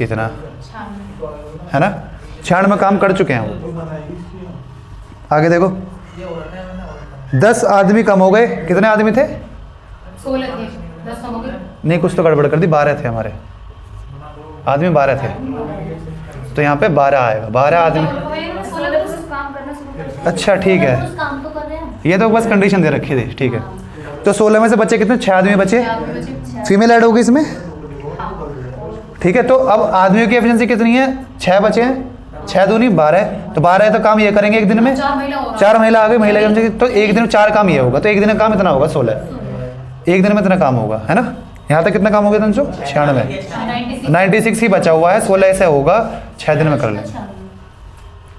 A: इतना, है ना। 96 में काम कर चुके हैं वो। आगे देखो, 10 आदमी कम हो गए। कितने आदमी थे?
B: 16 थे, 10 कम हो गए।
A: नहीं, कुछ तो गड़बड़ कर दी, 12 थे हमारे आदमी, 12 थे, तो यहाँ पे 12 आएगा, 12 आदमी। अच्छा ठीक है, ये तो बस कंडीशन दे रखी थी। ठीक है, तो 16 में से बचे कितने? 6 आदमी बचे, फीमेल ऐड होगी इसमें। ठीक है, तो अब आदमियों की एफिशिएंसी कितनी है? 6 बचे हैं, 6 दूनी 12, तो 12 है, तो काम ये करेंगे एक दिन में। 4 महिला आ गई, महिला की एफिशिएंसी, तो एक दिन में 4 काम ये होगा, तो एक दिन में काम इतना होगा 16, एक दिन में इतना काम होगा, है ना। यहाँ तक कितना काम हो गया 396, 96 ही बचा हुआ है, 16 ऐसे होगा, 6 दिन में कर लें।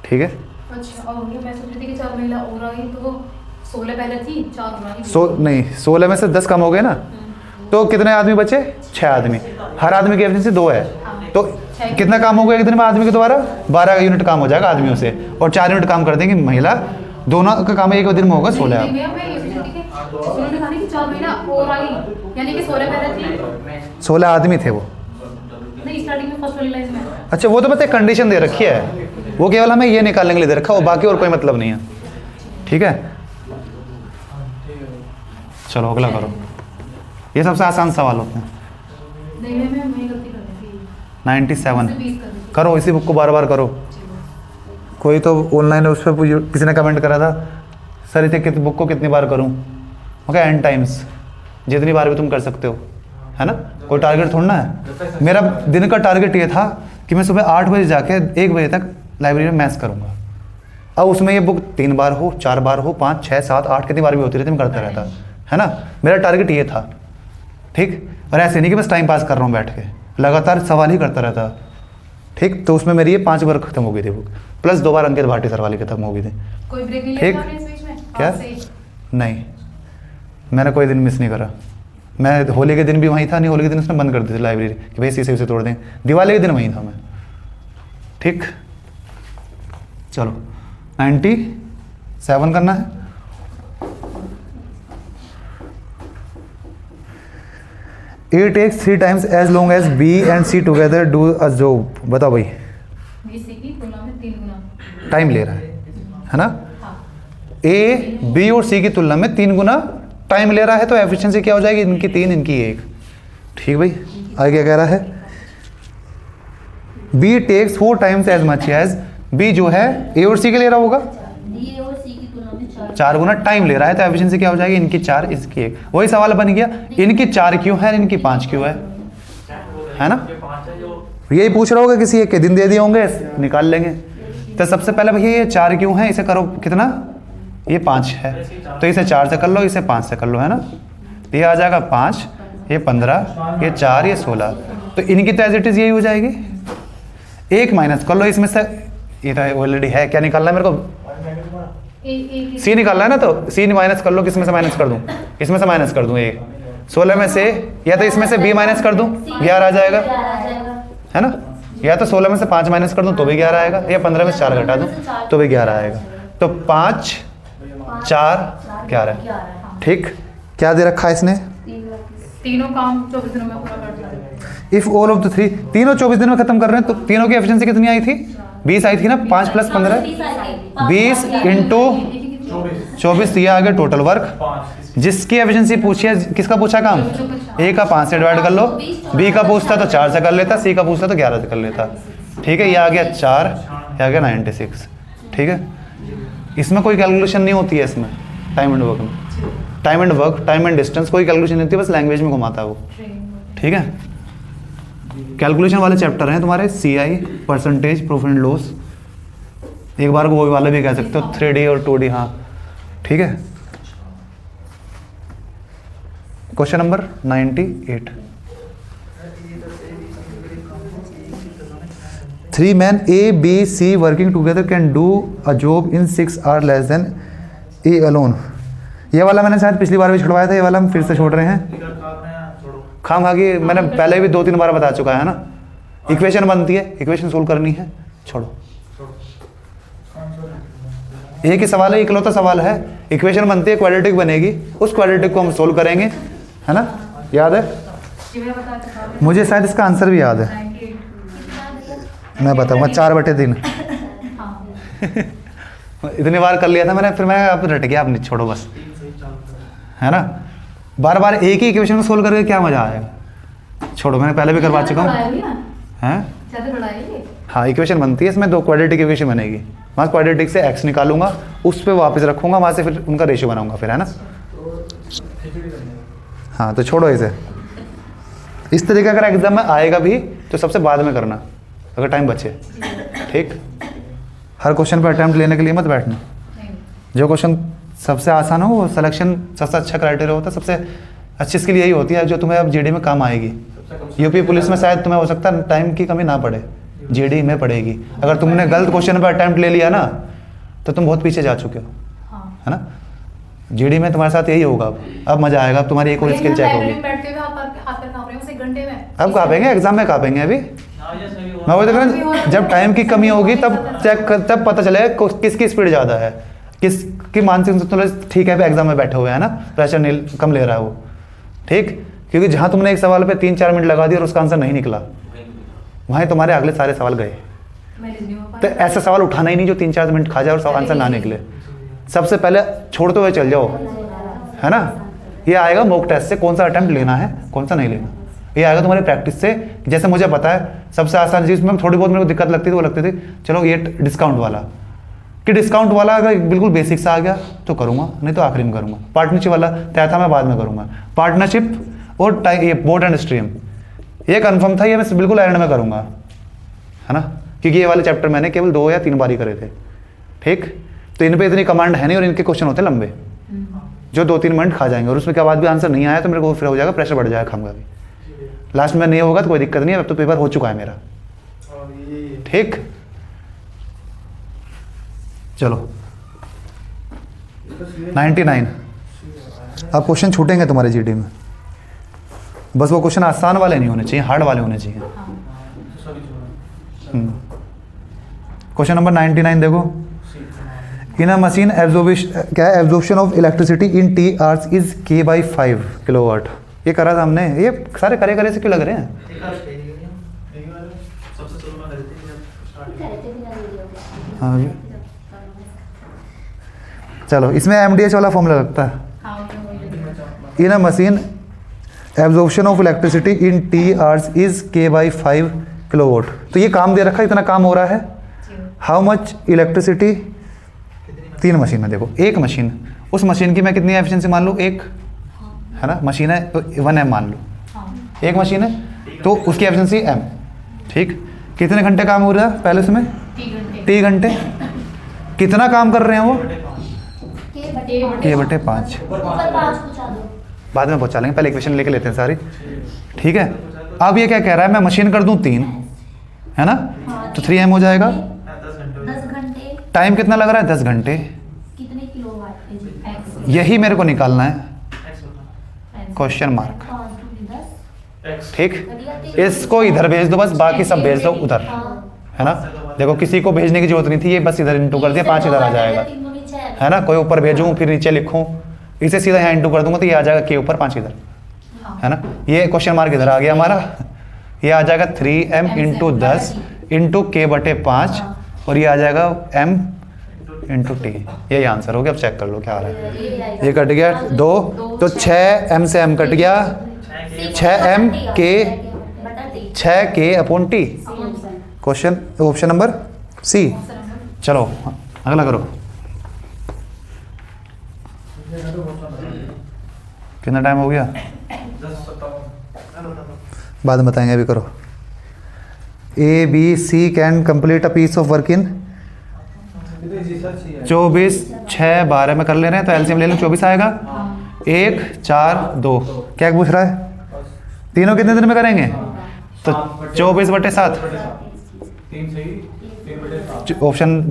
A: ठीक है,
B: अच्छा, और मैं सोच रही थी कि 4 महिला और आ गई, तो 16 पहले थी, 4 और आ गई।
A: नहीं, 16 में से 10 कम हो गए ना, तो कितने आदमी बचे? 6 आदमी, हर आदमी की एफिशिएंसी 2 है, तो कितना काम होगा एक दिन में आदमी के द्वारा? 12 यूनिट काम हो जाएगा आदमियों से, और 4 यूनिट काम कर देंगे महिला, दोनों का काम एक दिन में होगा 16।
B: उन्होंने कहा कि 4 महिला और आई, यानी कि 16 पहले थी,
A: 16 आदमी थे वो।
B: नहीं, स्टार्टिंग में फर्स्ट वाली लाइन में।
A: अच्छा, वो तो पता है कंडीशन दे रखी है, वो केवल हमें ये निकालने के लिए दे रखा है, वो बाकी और कोई मतलब नहीं है। ठीक है, चलो अगला करो। ये सबसे आसान सवाल होते हैं।
B: नहीं, मैं गलती कर दी थी।
A: 97 करो, इसी बुक को बार बार करो। कोई तो ऑनलाइन उस पर किसी ने कमेंट करा था, सर इसे बुक को कितनी बार करूं? ओके, एन टाइम्स, जितनी बार भी तुम कर सकते हो, है ना। कोई टारगेट थोड़ा है। मेरा दिन का टारगेट ये था कि मैं सुबह 8 बजे जाके 1 बजे तक लाइब्रेरी में मैथ्स करूँगा। अब उसमें ये बुक 3 बार हो, 4 बार हो, 5, 6, 7, 8 कितनी बार भी होती रहती, मैं करता रहता, है ना। मेरा टारगेट ये था। ठीक, और ऐसे नहीं कि बस टाइम पास कर रहा हूँ बैठ के, लगातार सवाल ही करता रहता। ठीक, तो उसमें मेरी ये 5 बार खत्म हो गई थी बुक, प्लस 2 बार अंकित भाटी सर वाली खत्म हो गई थी।
B: कोई ब्रेक नहीं
A: ठीक,
B: लेते आपने इस बीच में?
A: क्या? नहीं, मैंने कोई दिन मिस नहीं करा। मैं होली के दिन भी वहीं था, नहीं होली के दिन उसने बंद कर दी थी लाइब्रेरी कि भाई शीशे तोड़ दें, दिवाली के दिन वहीं था मैं। ठीक, चलो 97 करना है। A takes 3 times as long as B and C together do a job। बताओ भाई,
B: B C की तुलना में 3 गुना
A: टाइम ले रहा है ना। A B और C की तुलना में 3 गुना टाइम ले रहा है, तो एफिशिएंसी क्या हो जाएगी? इनकी 3, इनकी 1। ठीक भाई, आगे क्या कह रहा है? B takes 4 times as much as, B जो है A और C के ले रहा होगा, 4 गुना टाइम ले रहा है, तो एफिशिएंसी क्या हो जाएगी? इनकी 4, इसकी 1। वही सवाल बन गया, इनकी 4 क्यों है, इनकी 5 क्यों है ना। यही पूछ रहा होगा, किसी एक के दिन दे दिए होंगे, निकाल लेंगे। तो सबसे पहले भैया ये 4 क्यों है, इसे करो कितना, ये 5 है, तो इसे 4 से कर लो, इसे 5 से कर लो, है ना। ये आ जाएगा 5, ये 15, ये 4, ये 16, तो इनकी तो एज इट इज यही हो जाएगी। 1 माइनस कर लो इसमें से, ये तो ऑलरेडी है, क्या निकालना है मेरे को? सी निकालना है ना, तो सी माइनस कर लो, किसमें से माइनस कर दूं? इसमें से माइनस कर दूं। 1 16 में से, या तो इसमें से b माइनस कर दूं, 11 आ जाएगा, है ना। या तो 16 में से 5 माइनस कर दूं तो भी 11 आएगा, या 15 में से 4 घटा दूं तो भी 11 आएगा। तो 5, 4, 11। ठीक, क्या दे रखा है इसने?
B: तीनों काम 24 दिनों में पूरा कर दिया।
A: If all of the three, तीनों 24 दिन में खत्म कर रहे हैं, तो तीनों की एफिशिएंसी कितनी आई थी? 20 आई थी ना, 5 + 15 20 इंटू 24, ये आ गया टोटल वर्क।
C: 5
A: जिसकी एफिशिएंसी पूछी है, किसका पूछा काम? ए का 5 से डिवाइड कर लो, बी का पूछता तो 4 से कर लेता, सी का पूछता तो 11 से कर लेता। ठीक है, ये आ गया 4, ये आ गया 96। ठीक है, इसमें कोई कैलकुलेशन नहीं होती है, इसमें टाइम एंड वर्क में, time and work, time and distance कोई कैलकुलेशन नहीं होती, बस लैंग्वेज में घुमाता है वो। ठीक है, कैलकुलेशन वाले चैप्टर हैं तुम्हारे CI, percentage, profit and loss, एक बार को वो वाला भी कह सकते हो, 3D और 2D। हाँ ठीक है, question number 98। 3 men A, B, C working together can do a job in 6 hours less than A alone। ये वाला मैंने शायद पिछली बार भी छुड़वाया था, ये वाला हम फिर से छोड़ रहे हैं। खाम खा की मैंने पहले भी 2-3 बार बता चुका है ना। इक्वेशन बनती है, इक्वेशन सोल्व करनी है, छोड़ो। एक ही सवाल है, इकलौता सवाल है। इक्वेशन बनती है, क्वाड्रेटिक बनेगी, उस क्वाड्रेटिक को हम सोल्व करेंगे, है ना? याद है? मुझे शायद इसका आंसर भी याद है, मैं बताऊंगा। 4/3 इतनी बार कर लिया था मैंने, फिर मैं अब रट गया, अब नहीं, छोड़ो बस, है ना? बार बार एक ही इक्वेशन को सोल्व करके क्या मजा आएगा, छोड़ो, मैंने पहले भी करवा चुका हूँ। हैं? हाँ, इक्वेशन बनती है इसमें, 2 क्वाड्रेटिक इक्वेशन बनेगी, वहाँ क्वाड्रेटिक से x निकालूंगा, उस पर वापस रखूंगा, वहाँ से फिर उनका रेशियो बनाऊंगा फिर, है ना? हाँ, तो छोड़ो इसे। इस तरीके अगर एग्जाम में आएगा भी तो सबसे बाद में करना, अगर टाइम बचे। ठीक, हर क्वेश्चन पर अटैम्प्ट लेने के लिए मत बैठना। जो क्वेश्चन सबसे आसान हो, वो सिलेक्शन सबसे अच्छा क्राइटेरिया होता है, सबसे अच्छी स्किल यही होती है जो तुम्हें अब जीडी में काम आएगी। यूपी पुलिस में शायद तुम्हें हो सकता है टाइम की कमी ना पड़े, जीडी में पड़ेगी। अगर तुमने गलत क्वेश्चन पर अटैम्प्ट ले लिया ना, तो तुम बहुत पीछे जा चुके हो, है ना? जीडी में तुम्हारे साथ यही होगा। अब मजा आएगा, अब तुम्हारी एक और स्किल चेक होगी। अब कापेंगे, एग्जाम में कापेंगे। अभी मैं वो देख रहा हूँ, जब टाइम की कमी होगी तब चेक, तब पता चलेगा किसकी स्पीड ज़्यादा है, किसकी मानसिक संतुलन ठीक है। एग्जाम में बैठे हुए हैं ना, प्रेशर नहीं कम ले रहा है वो। ठीक, क्योंकि जहाँ तुमने एक सवाल पे 3-4 मिनट लगा दिया और उसका आंसर नहीं निकला, वहीं तुम्हारे अगले सारे सवाल गए। तो ऐसा सवाल उठाना ही नहीं जो 3-4 मिनट खा जाए और आंसर ना निकले। सबसे पहले छोड़ते हुए चल जाओ, है ना? ये आएगा मॉक टेस्ट से, कौन सा अटेम्प्ट लेना है, कौन सा नहीं लेना। ये आएगा तुम्हारी प्रैक्टिस से। जैसे मुझे पता है सबसे आसान चीज़ में थोड़ी बहुत मेरे को दिक्कत लगती थी, वो लगती थी चलो ये डिस्काउंट वाला, कि डिस्काउंट वाला अगर बिल्कुल बेसिक सा आ गया तो करूँगा, नहीं तो आखिरी में करूँगा। पार्टनरशिप वाला तय था, मैं बाद में करूँगा। पार्टनरशिप और ये बोट एंड स्ट्रीम, ये कन्फर्म था, ये मैं बिल्कुल एंड में करूँगा, है ना? क्योंकि ये वाले चैप्टर मैंने केवल 2 या 3 बार ही करे थे। ठीक, तो इन पे इतनी कमांड है नहीं और इनके क्वेश्चन होते हैं लंबे, जो 2-3 मिनट खा जाएंगे, और उसमें क्या बाद भी आंसर नहीं आया तो मेरे को फिर हो जाएगा, प्रेशर बढ़ जाएगा, खाऊंगा भी। लास्ट में नहीं होगा तो कोई दिक्कत नहीं है, अब तो पेपर हो चुका है मेरा। ठीक, चलो 99। अब क्वेश्चन छूटेंगे तुम्हारे जीडी में, बस वो क्वेश्चन आसान वाले नहीं होने चाहिए, हार्ड वाले होने चाहिए। क्वेश्चन नंबर 99 देखो। इन अ मशीन क्या है, absorption of electricity in T hours is K/5 kilowatt. ये करा था हमने, ये सारे करे करे से क्यों लग रहे हैं? हाँ, चलो इसमें MDH वाला फॉर्मूला लगता है। In a machine absorption of electricity in T hours is K/5 kilowatt. तो ये काम दे रखा है, इतना काम हो रहा है। हाउ मच इलेक्ट्रिसिटी, 3 मशीन है देखो, एक मशीन, उस मशीन की मैं कितनी एफिशिएंसी मान लूँ, 1, है ना? मशीन है तो 1 M मान लो, एक मशीन है तो उसकी एफिशिएंसी M। ठीक, कितने घंटे काम हो रहा है पहले उसमें? T घंटे। कितना काम कर रहे हैं वो? K/5। बाद में पहुँचा लेंगे, पहले इक्वेशन लेके लेते हैं सारी। ठीक है, अब ये क्या कह रहा है, मैं मशीन कर दूं 3, है ना? तो 3 M हो जाएगा।
D: 10 घंटे।
A: टाइम कितना लग रहा है? 10 घंटे।
D: कितने किलोवाट?
A: यही मेरे को निकालना है, क्वेश्चन मार्क। ठीक, इसको इधर भेज दो बस, बाकी सब भेज दो उधर, है ना? देखो किसी को भेजने की जरूरत नहीं थी, ये बस इधर इंटू कर दिया, 5 इधर आ जाएगा, है ना? कोई ऊपर भेजूँ फिर नीचे लिखूँ, इसे सीधा यहाँ इंटू कर दूंगा तो ये आ जाएगा K ऊपर 5 इधर, है ना? ये क्वेश्चन मार्क इधर आ गया हमारा, ये आ जाएगा 3m इंटू 10 इंटू k/5 और ये आ जाएगा m इंटू टी। यही आंसर हो गया। अब चेक कर लो क्या आ रहा है। ये कट गया 2 तो 6m से m कट गया 6m k 6k/t। Question option number c. चलो अगला करो। कितना टाइम हो गया?
C: 10-57
A: बाद में बताएंगे, अभी करो। A b c can complete a piece of work in 24 6 12 में कर ले रहे हैं तो एलसीएम ले लो 24 आएगा। 1 4 2 क्या पूछ रहा है? तीनों कितने दिन में करेंगे? तो 24/7।
C: 3 सही 3/7।
A: ऑप्शन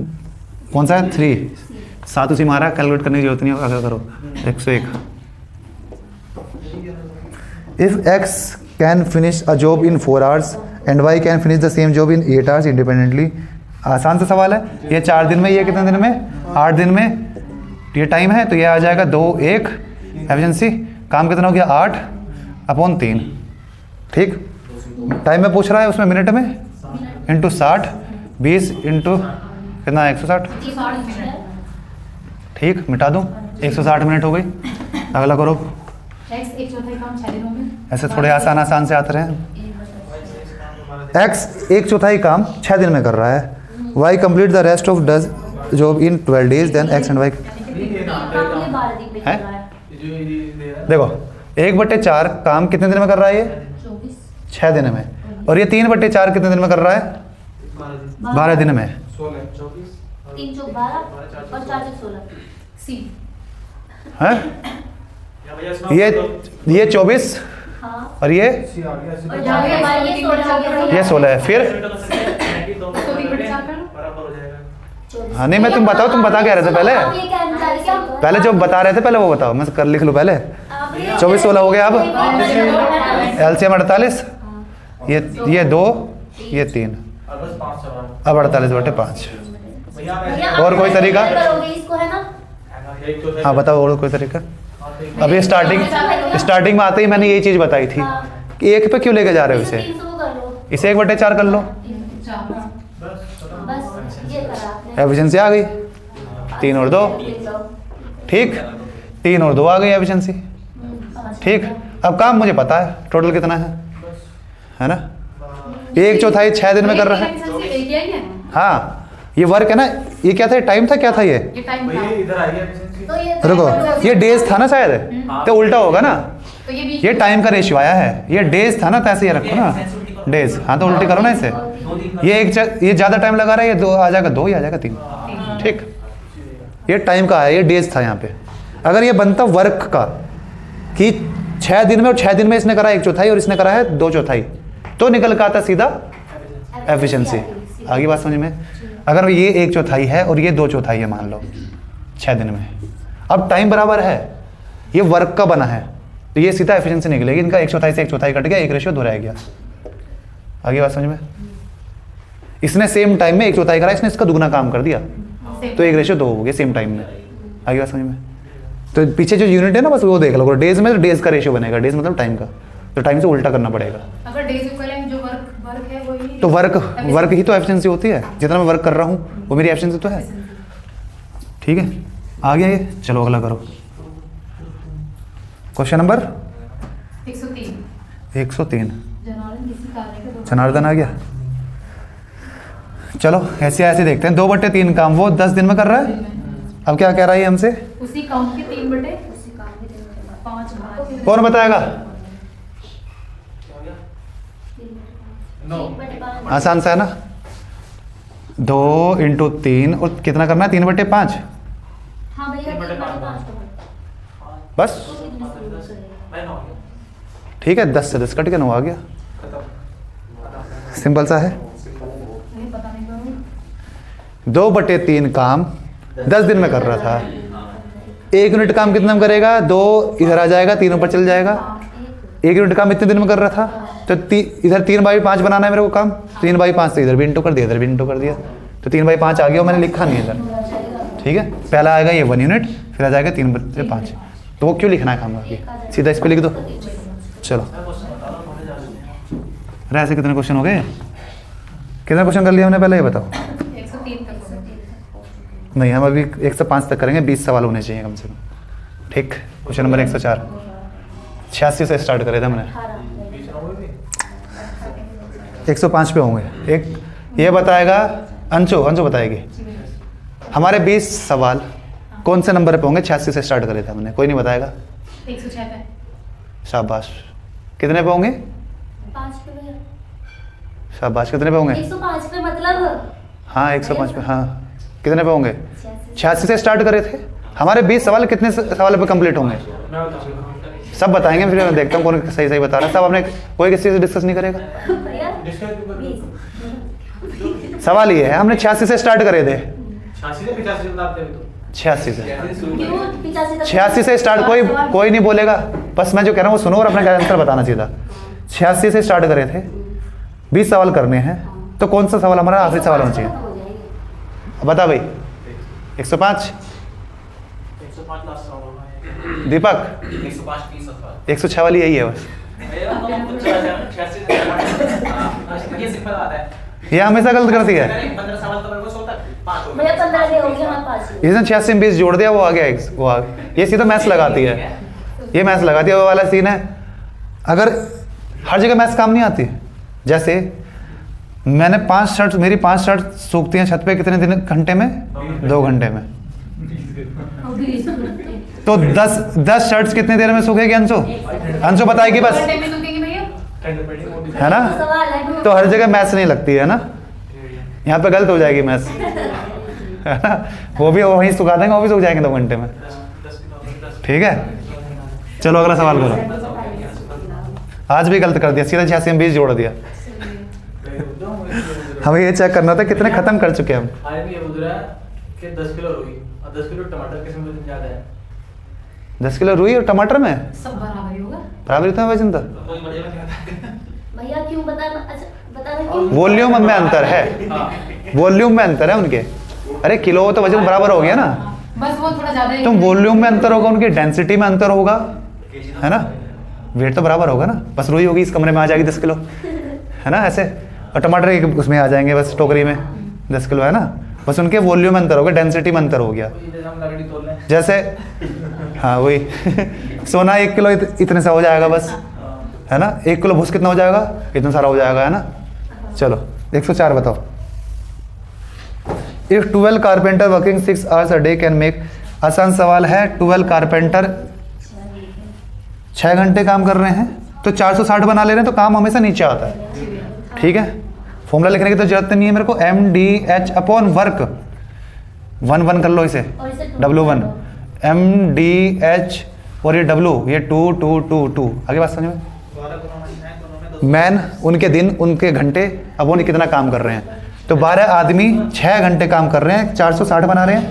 A: कौन सा है? 3 7 उसी मारा, कैलकुलेट करने की जरूरत नहीं होगा। करो 101। If x can finish a job in 4 hours and y can finish the same job in 8 hours independently. आसान सा सवाल है। ये 4 दिन में, ये कितने दिन में? 8 दिन में। ये टाइम है तो ये आ जाएगा 2 1 एफिशिएंसी। काम कितना हो गया? 8/3। ठीक। टाइम में पूछ रहा है, उसमें मिनट में इंटू 60 20 इंटू कितना 160। ठीक, मिटा दूँ। 160 मिनट हो गई। अगला करो।
B: एक्स 1/4 काम 6 दिनों में।
A: ऐसे थोड़े आसान से आते रहे। एक्स 1/4 काम 6 दिन में कर रहा है। Y complete the rest of does job in 12 days then x and y है। देखो 1/4 काम कितने दिन में कर रहा है? ये 6 दिन में। और ये 3/4 कितने दिन में कर रहा है? 12 दिन में।
D: 3 चौक 12 और 4 चौक 16।
B: सी
A: है। ये 24
D: हाँ
A: और ये
D: और जहाँ पे हमारे ये
A: 16 है। फिर
B: तो 3/4 कर लो।
A: हाँ नहीं, मैं तुम बताओ, तुम बता क्या रहे थे पहले?
D: आप ये क्या बता रहे थे?
A: पहले जो बता रहे थे पहले वो बताओ, मैं कर लिख लूँ पहले। 24 16 हो गया। अब एलसीएम 48, ये 2 ये 3, अब 48/5। और कोई तरीका?
D: इसको है ना?
A: हाँ बताओ और कोई तरीका। अभी स्टार्टिंग में आते ही मैंने यही चीज़ बताई थी कि 1 पे क्यों लेके जा रहे हो इसे?
D: 300 कर लो।
A: इसे 1/4 कर लो।
D: बस ये करा आपने।
A: एफिशिएंसी आ गई 3 और 2। ठीक, 3 और 2 आ गई एफिशिएंसी। ठीक, अब काम मुझे पता है टोटल कितना है ना। 1/4 6 दिन में कर रहा है। हाँ ये वर्क है ना। ये क्या था? टाइम था? क्या था ये?
B: टाइम
C: इधर आई है
D: तो ये
A: रुको, ये डेज था ना शायद, तो उल्टा होगा ना।
B: तो ये
A: ये टाइम का रेशियो आया है। ये डेज था ना, तो ऐसे ही रखो ना डेज। हाँ तो उल्टी करो ना इसे। ये ज़्यादा टाइम लगा रहा है, ये 2 आ जाएगा 2, ये आ जाएगा 3। ठीक, ये टाइम का है, ये डेज था यहाँ पे। अगर ये बनता वर्क का कि 6 दिन में और 6 दिन में इसने करा 1/4 और इसने करा है 2/4, तो निकल का आता सीधा एफिशिएंसी। आगे बात समझ में? अगर ये 1/4 है और ये 2/4 है मान लो 6 दिन में, अब टाइम बराबर है, ये वर्क का बना है, तो ये सीधा एफिशिएंसी निकलेगी। इनका 1/4 से 1/4 कट गया, 1/2 रह गया। आगे बात समझ में? इसने सेम टाइम में 1/4 करा, इसने इसका दुगना काम कर दिया, तो 1/2 हो गया सेम टाइम में। आगे बात समझ में? तो पीछे जो यूनिट है ना बस वो देख लो। डेज में तो डेज का रेशियो बनेगा, डेज मतलब टाइम का, तो टाइम से उल्टा करना पड़ेगा।
B: अगर डेज इक्वलेंट जो वर्क है वही
A: तो वर्क ही तो एफिशिएंसी होती है। जितना मैं वर्क कर रहा हूँ वो मेरी एफिशिएंसी तो है। ठीक है, आ गया ये। चलो अगला करो। Question number
B: 103।
A: 103
B: जनार्दन किसी कार्य के
A: जनार्दन आ गया। चलो ऐसे देखते हैं। 2/3 काम वो 10 दिन में कर रहा है। अब क्या कह रहा है हमसे?
B: उसी काम के 3/5 भाग।
A: कौन बताएगा? आसान सा है ना। 2 × 3 और कितना करना है? 3/5।
D: हाँ भैया 3/5
A: बस ठीक है। 10 से 10 कट के 9 आ गया। सिंपल सा है।
B: पता नहीं करूँ।
A: 2/3 काम 10 दिन में कर रहा था। 1 यूनिट काम कितना में करेगा? 2 इधर आ जाएगा, 3 ऊपर चल जाएगा। 1 यूनिट काम इतने दिन में कर रहा था, तो इधर 3/5 बनाना है मेरे को काम। 3/5 से इधर भी इंटू कर दिया, इधर भी इंटू कर दिया, तो 3/5 आ गया। मैंने लिखा नहीं इधर। ठीक है, पहला आएगा ये 1 यूनिट, फिर आ जाएगा 3/5। तो वो क्यों लिखना है काम आगे? सीधा इस पर लिख दो। चलो अरे ऐसे कितने क्वेश्चन हो गए? कितने क्वेश्चन कर लिए हमने पहले ये बताओ?
B: 103 तक हो गए।
A: नहीं, हम अभी 105 तक करेंगे, 20 सवाल होने चाहिए कम से कम। ठीक, क्वेश्चन नंबर 104, 86 से स्टार्ट करे थे हमने, 105 पे होंगे। एक ये बताएगा अंशु बताएगी हमारे 20 सवाल कौन से नंबर पे होंगे। 86 से स्टार्ट करे थे हमने, कोई नहीं बताएगा?
B: 106 पे।
A: शाबाश। कितने पे होंगे?
D: 5 पे भैया।
A: शाबाश। कितने पे होंगे?
D: 105 पे मतलब
A: हाँ 105 पे। हाँ कितने पे होंगे? 86 से स्टार्ट करे थे हमारे 20 सवाल कितने सवाल पे कंप्लीट होंगे? सब बताएंगे, फिर मैं देखता हूँ कौन सही सही बता रहा है। सब आपने कोई किसी से डिस्कस नहीं करेगा?
D: भैया
A: सवाल ये है, हमने 86 से स्टार्ट करे थे। 86 से
D: क्यों 85 तक?
A: 86 से स्टार्ट कोई नहीं बोलेगा, बस मैं जो कह रहा हूँ वो सुनो और अपना आंसर बताना चाहिए। 86 से स्टार्ट करे थे, 20 सवाल करने हैं, तो कौन सा सवाल हमारा आखिरी सवाल होना चाहिए? बता भाई। 105 दीपक 106 वाली यही है बस। ये हमेशा गलत करती है।
D: भैया 15 दे हो गया, हाँ 5।
A: इसने 86 में 20 जोड़ दिया, वो आ गया वो आ गया। ये सीधा मैथ्स लगाती है, ये मैथ्स लगाती है। वो वाला सीन है, अगर हर जगह मैथ्स काम नहीं आती। जैसे मैंने 5 शर्ट, मेरी 5 शर्ट सूखती हैं छत पे कितने दिन घंटे में? 2 घंटे में। तो 10 शर्ट्स कितने देर में सूखेगी अंशु बताएगी बस,
B: घंटे में सूखेगी भैया।
A: है ना?
D: सवाल है
A: तो हर जगह मैथ्स नहीं लगती है ना, यहाँ पे गलत हो जाएगी मैथ्स, है ना? वो भी वहीं सुखा देंगे, वो भी सूख जाएंगे 2 घंटे में। ठीक है, चलो अगला सवाल करो। आज भी गलत कर दिया, सीधा 86 में 20 जोड़ दिया। हमें ये चेक करना था कितने खत्म कर चुके हम।
C: 10 किलो रुई और 10 किलो टमाटर किसमें वजन ज्यादा है?
A: 10 किलो रुई और टमाटर में
B: सब बराबर ही होगा।
A: बराबर इतना वजन था।
D: भैया क्यों बताना? अच्छा बताना क्यों?
A: वॉल्यूम में अंतर है, वॉल्यूम में अंतर है उनके। अरे किलो तो वजन बराबर हो गया ना,
B: बस वो थोड़ा ज्यादा
A: तो वॉल्यूम में अंतर होगा, उनकी डेंसिटी में अंतर होगा, है ना? वेट तो बराबर होगा ना। बस रुई होगी इस कमरे में आ जाएगी 10 किलो, है ना? ऐसे, और टमाटर एक उसमें आ जाएंगे बस टोकरी में 10 किलो, है ना? बस उनके वॉल्यूम में अंतर हो गया, डेंसिटी में अंतर हो गया। जैसे हाँ वही सोना 1 किलो इतने सा हो जाएगा बस, है ना? 1 किलो भूस कितना हो जाएगा? इतना सारा हो जाएगा, है ना? चलो 104 बताओ। If 12 carpenter working 6 hours a day can make, आसान सवाल है। 12 कारपेंटर 6 घंटे काम कर रहे हैं तो 460 बना ले रहे हैं, तो काम हमेशा नीचे आता है। ठीक है, फॉर्मूला लिखने की तो जरूरत नहीं है मेरे को। MDH अपॉन वर्क, 1 कर लो इसे, W1 MDH, और ये W, ये 2 आगे बात समझ में? मैन उनके दिन, उनके घंटे, अब उन्हें कितना काम कर रहे हैं, तो 12 आदमी 6 घंटे काम कर रहे हैं, 460 बना रहे हैं।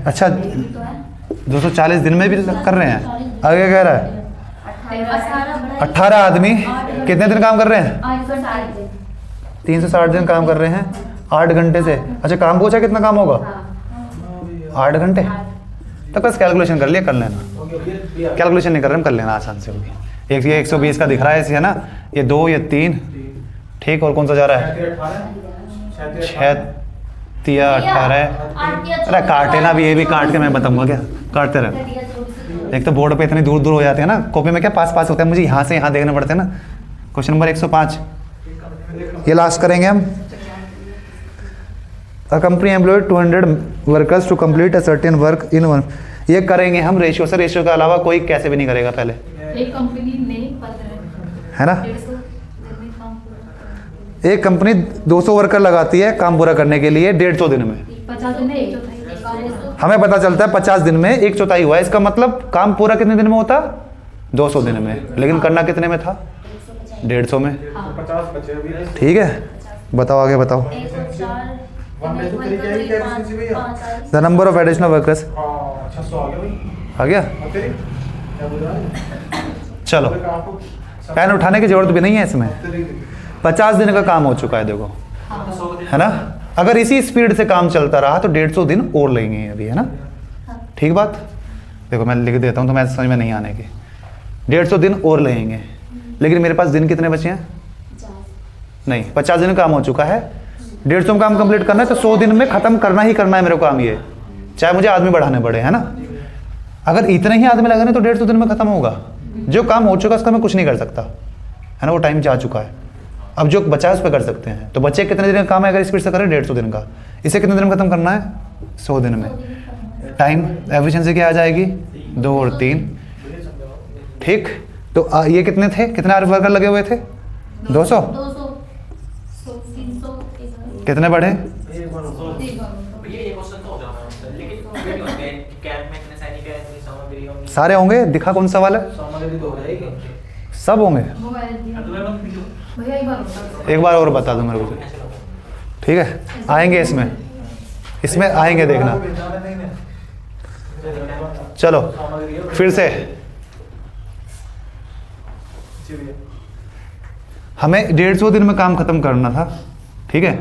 A: अच्छा 240 दिन में भी कर रहे हैं। आगे कह रहा है 18 आदमी कितने दिन काम कर रहे हैं? 360 दिन काम कर रहे हैं 8 घंटे से। अच्छा काम पूछा कितना काम होगा? 8 घंटे। तो बस कैलकुलेशन कर लिया, कर लेना। कैलकुलेशन नहीं कर रहे हम, कर लेना आसान से होगी। एक ये 120 का दिख रहा है इसे, है ना? ये 2, ये 3, ठीक। और कौन सा जा रहा है? 6 तिया 18। अरे काटे ना भी, ये भी काट के मैं बताऊंगा क्या? काटते रहे। एक तो बोर्ड पे इतनी दूर दूर हो जाते हैं ना, कॉपी में क्या पास पास होता है, मुझे यहाँ से यहाँ देखने पड़ते हैं ना। क्वेश्चन नंबर 105 ये लास्ट करेंगे हम। A company employed 200 workers to complete a certain work in 1। ये करेंगे हम रेशियो से, रेशियो के अलावा कोई कैसे भी नहीं करेगा पहले,
B: एक कंपनी ने
A: है ना? एक कंपनी 200 वर्कर लगाती है काम पूरा करने के लिए 150 दिन में।
B: 50 दिन में 1/4
A: हमें पता चलता है 50 दिन में 1/4 हुआ है। इसका मतलब काम पूरा कितने दिन में होता? 200 दिन में, लेकिन करना कितने में था? 150 में। ठीक है, बताओ आगे बताओ। The number of additional workers आ गया। चलो पेन उठाने की जरूरत भी नहीं है इसमें, 50 दिन का काम हो चुका है देखो, है ना? अगर इसी स्पीड से काम चलता रहा तो 150 दिन और लेंगे अभी, है ना? ठीक बात। देखो मैं लिख देता हूँ तो मैं समझ में नहीं आने की। 150 दिन और लगेंगे, लेकिन मेरे पास दिन कितने बचे हैं?
D: 50।
A: नहीं, 50 दिन काम हो चुका है, 150 में काम कंप्लीट करना है तो 100 दिन में ख़त्म करना ही करना है मेरे को काम ये, चाहे मुझे आदमी बढ़ाने पड़े, है ना। अगर इतने ही आदमी लगे तो 150 दिन में ख़त्म होगा। जो काम हो चुका है उसका मैं कुछ नहीं कर सकता, है ना, वो टाइम जा चुका है। अब जो बचा है उस पर कर सकते हैं। तो बच्चे कितने दिन का काम है अगर स्पीड से करें? 150 दिन का। इसे कितने दिन में ख़त्म करना है? 100 दिन में। टाइम एफिशिएंसी क्या आ जाएगी? 2 और 3, ठीक। तो ये कितने थे, कितने वर्कर लगे हुए थे? 200।
D: 200 300
A: कितने बढ़े?
E: भैया ये क्वेश्चन तो हो जाता है, लेकिन ये नहीं होता है कि कैब में इतने सैनिक है, इतनी सामग्री होगी।
A: सारे होंगे, दिखा कौन सा वाला है?
C: सामग्री तो हो जाएगी।
A: सब होंगे।
B: मोबाइल भैया एक बार होता
A: एक बार और बता दो मेरे को, ठीक है। आएंगे इसमें, इसमें आएंगे, देखना। चलो फिर से, हमें 150 दिन में काम खत्म करना था, ठीक है।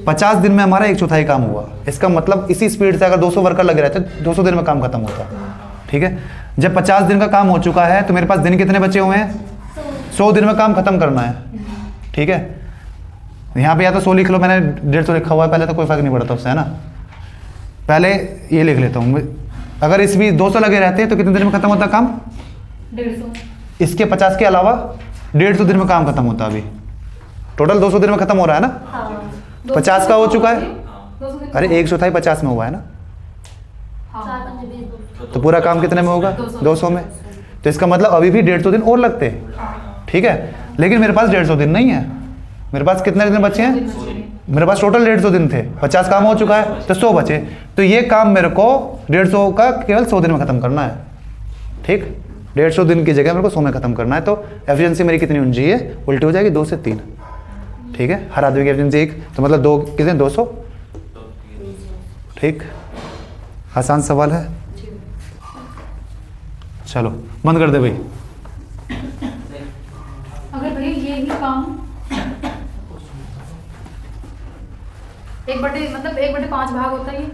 A: 50 दिन में हमारा 1/4 काम हुआ। इसका मतलब इसी स्पीड से अगर 200 वर्कर लगे रहते 200 दिन में काम खत्म होता, ठीक है। जब 50 दिन का काम हो चुका है तो मेरे पास दिन कितने बचे हुए हैं? 100 दिन में काम खत्म करना है, ठीक है। यहाँ पे या तो 100 लिख लो, मैंने 150 लिखा हुआ है पहले, तो कोई फर्क नहीं पड़ता उससे, है ना। पहले ये लिख लेता हूँ, अगर इस भी 200 लगे रहते तो कितने दिन में खत्म होता काम?
B: 150।
A: इसके 50 के अलावा 150 दिन में काम खत्म होता। अभी टोटल 200 दिन में खत्म हो रहा है ना।
D: हाँ
A: 50 का हो चुका है।
B: 200
A: अरे 1/4 50 में हुआ है ना,
D: 4 5 20
A: तो पूरा काम कितने में होगा? 200 में। तो इसका मतलब अभी भी 150 दिन और लगते, ठीक है। लेकिन मेरे पास 150 दिन नहीं है, मेरे पास कितने दिन बचे हैं? मेरे पास टोटल 150 दिन थे, 50 काम हो चुका है तो 100 बचे। तो ये काम मेरे को 150 का केवल 100 दिन में खत्म करना है, ठीक। 150 दिन की जगह मेरे को 100 में खत्म करना है। तो एफिशिएंसी मेरी कितनी होनी चाहिए? उल्टी हो जाएगी, 2 से 3, ठीक है। हर आदमी की एफिशिएंसी 1, तो मतलब 2 कितने? 200, ठीक। आसान सवाल है। चलो बंद कर दे भाई।
B: अगर भैया ये ही काम 1/5 भाग होता है ये।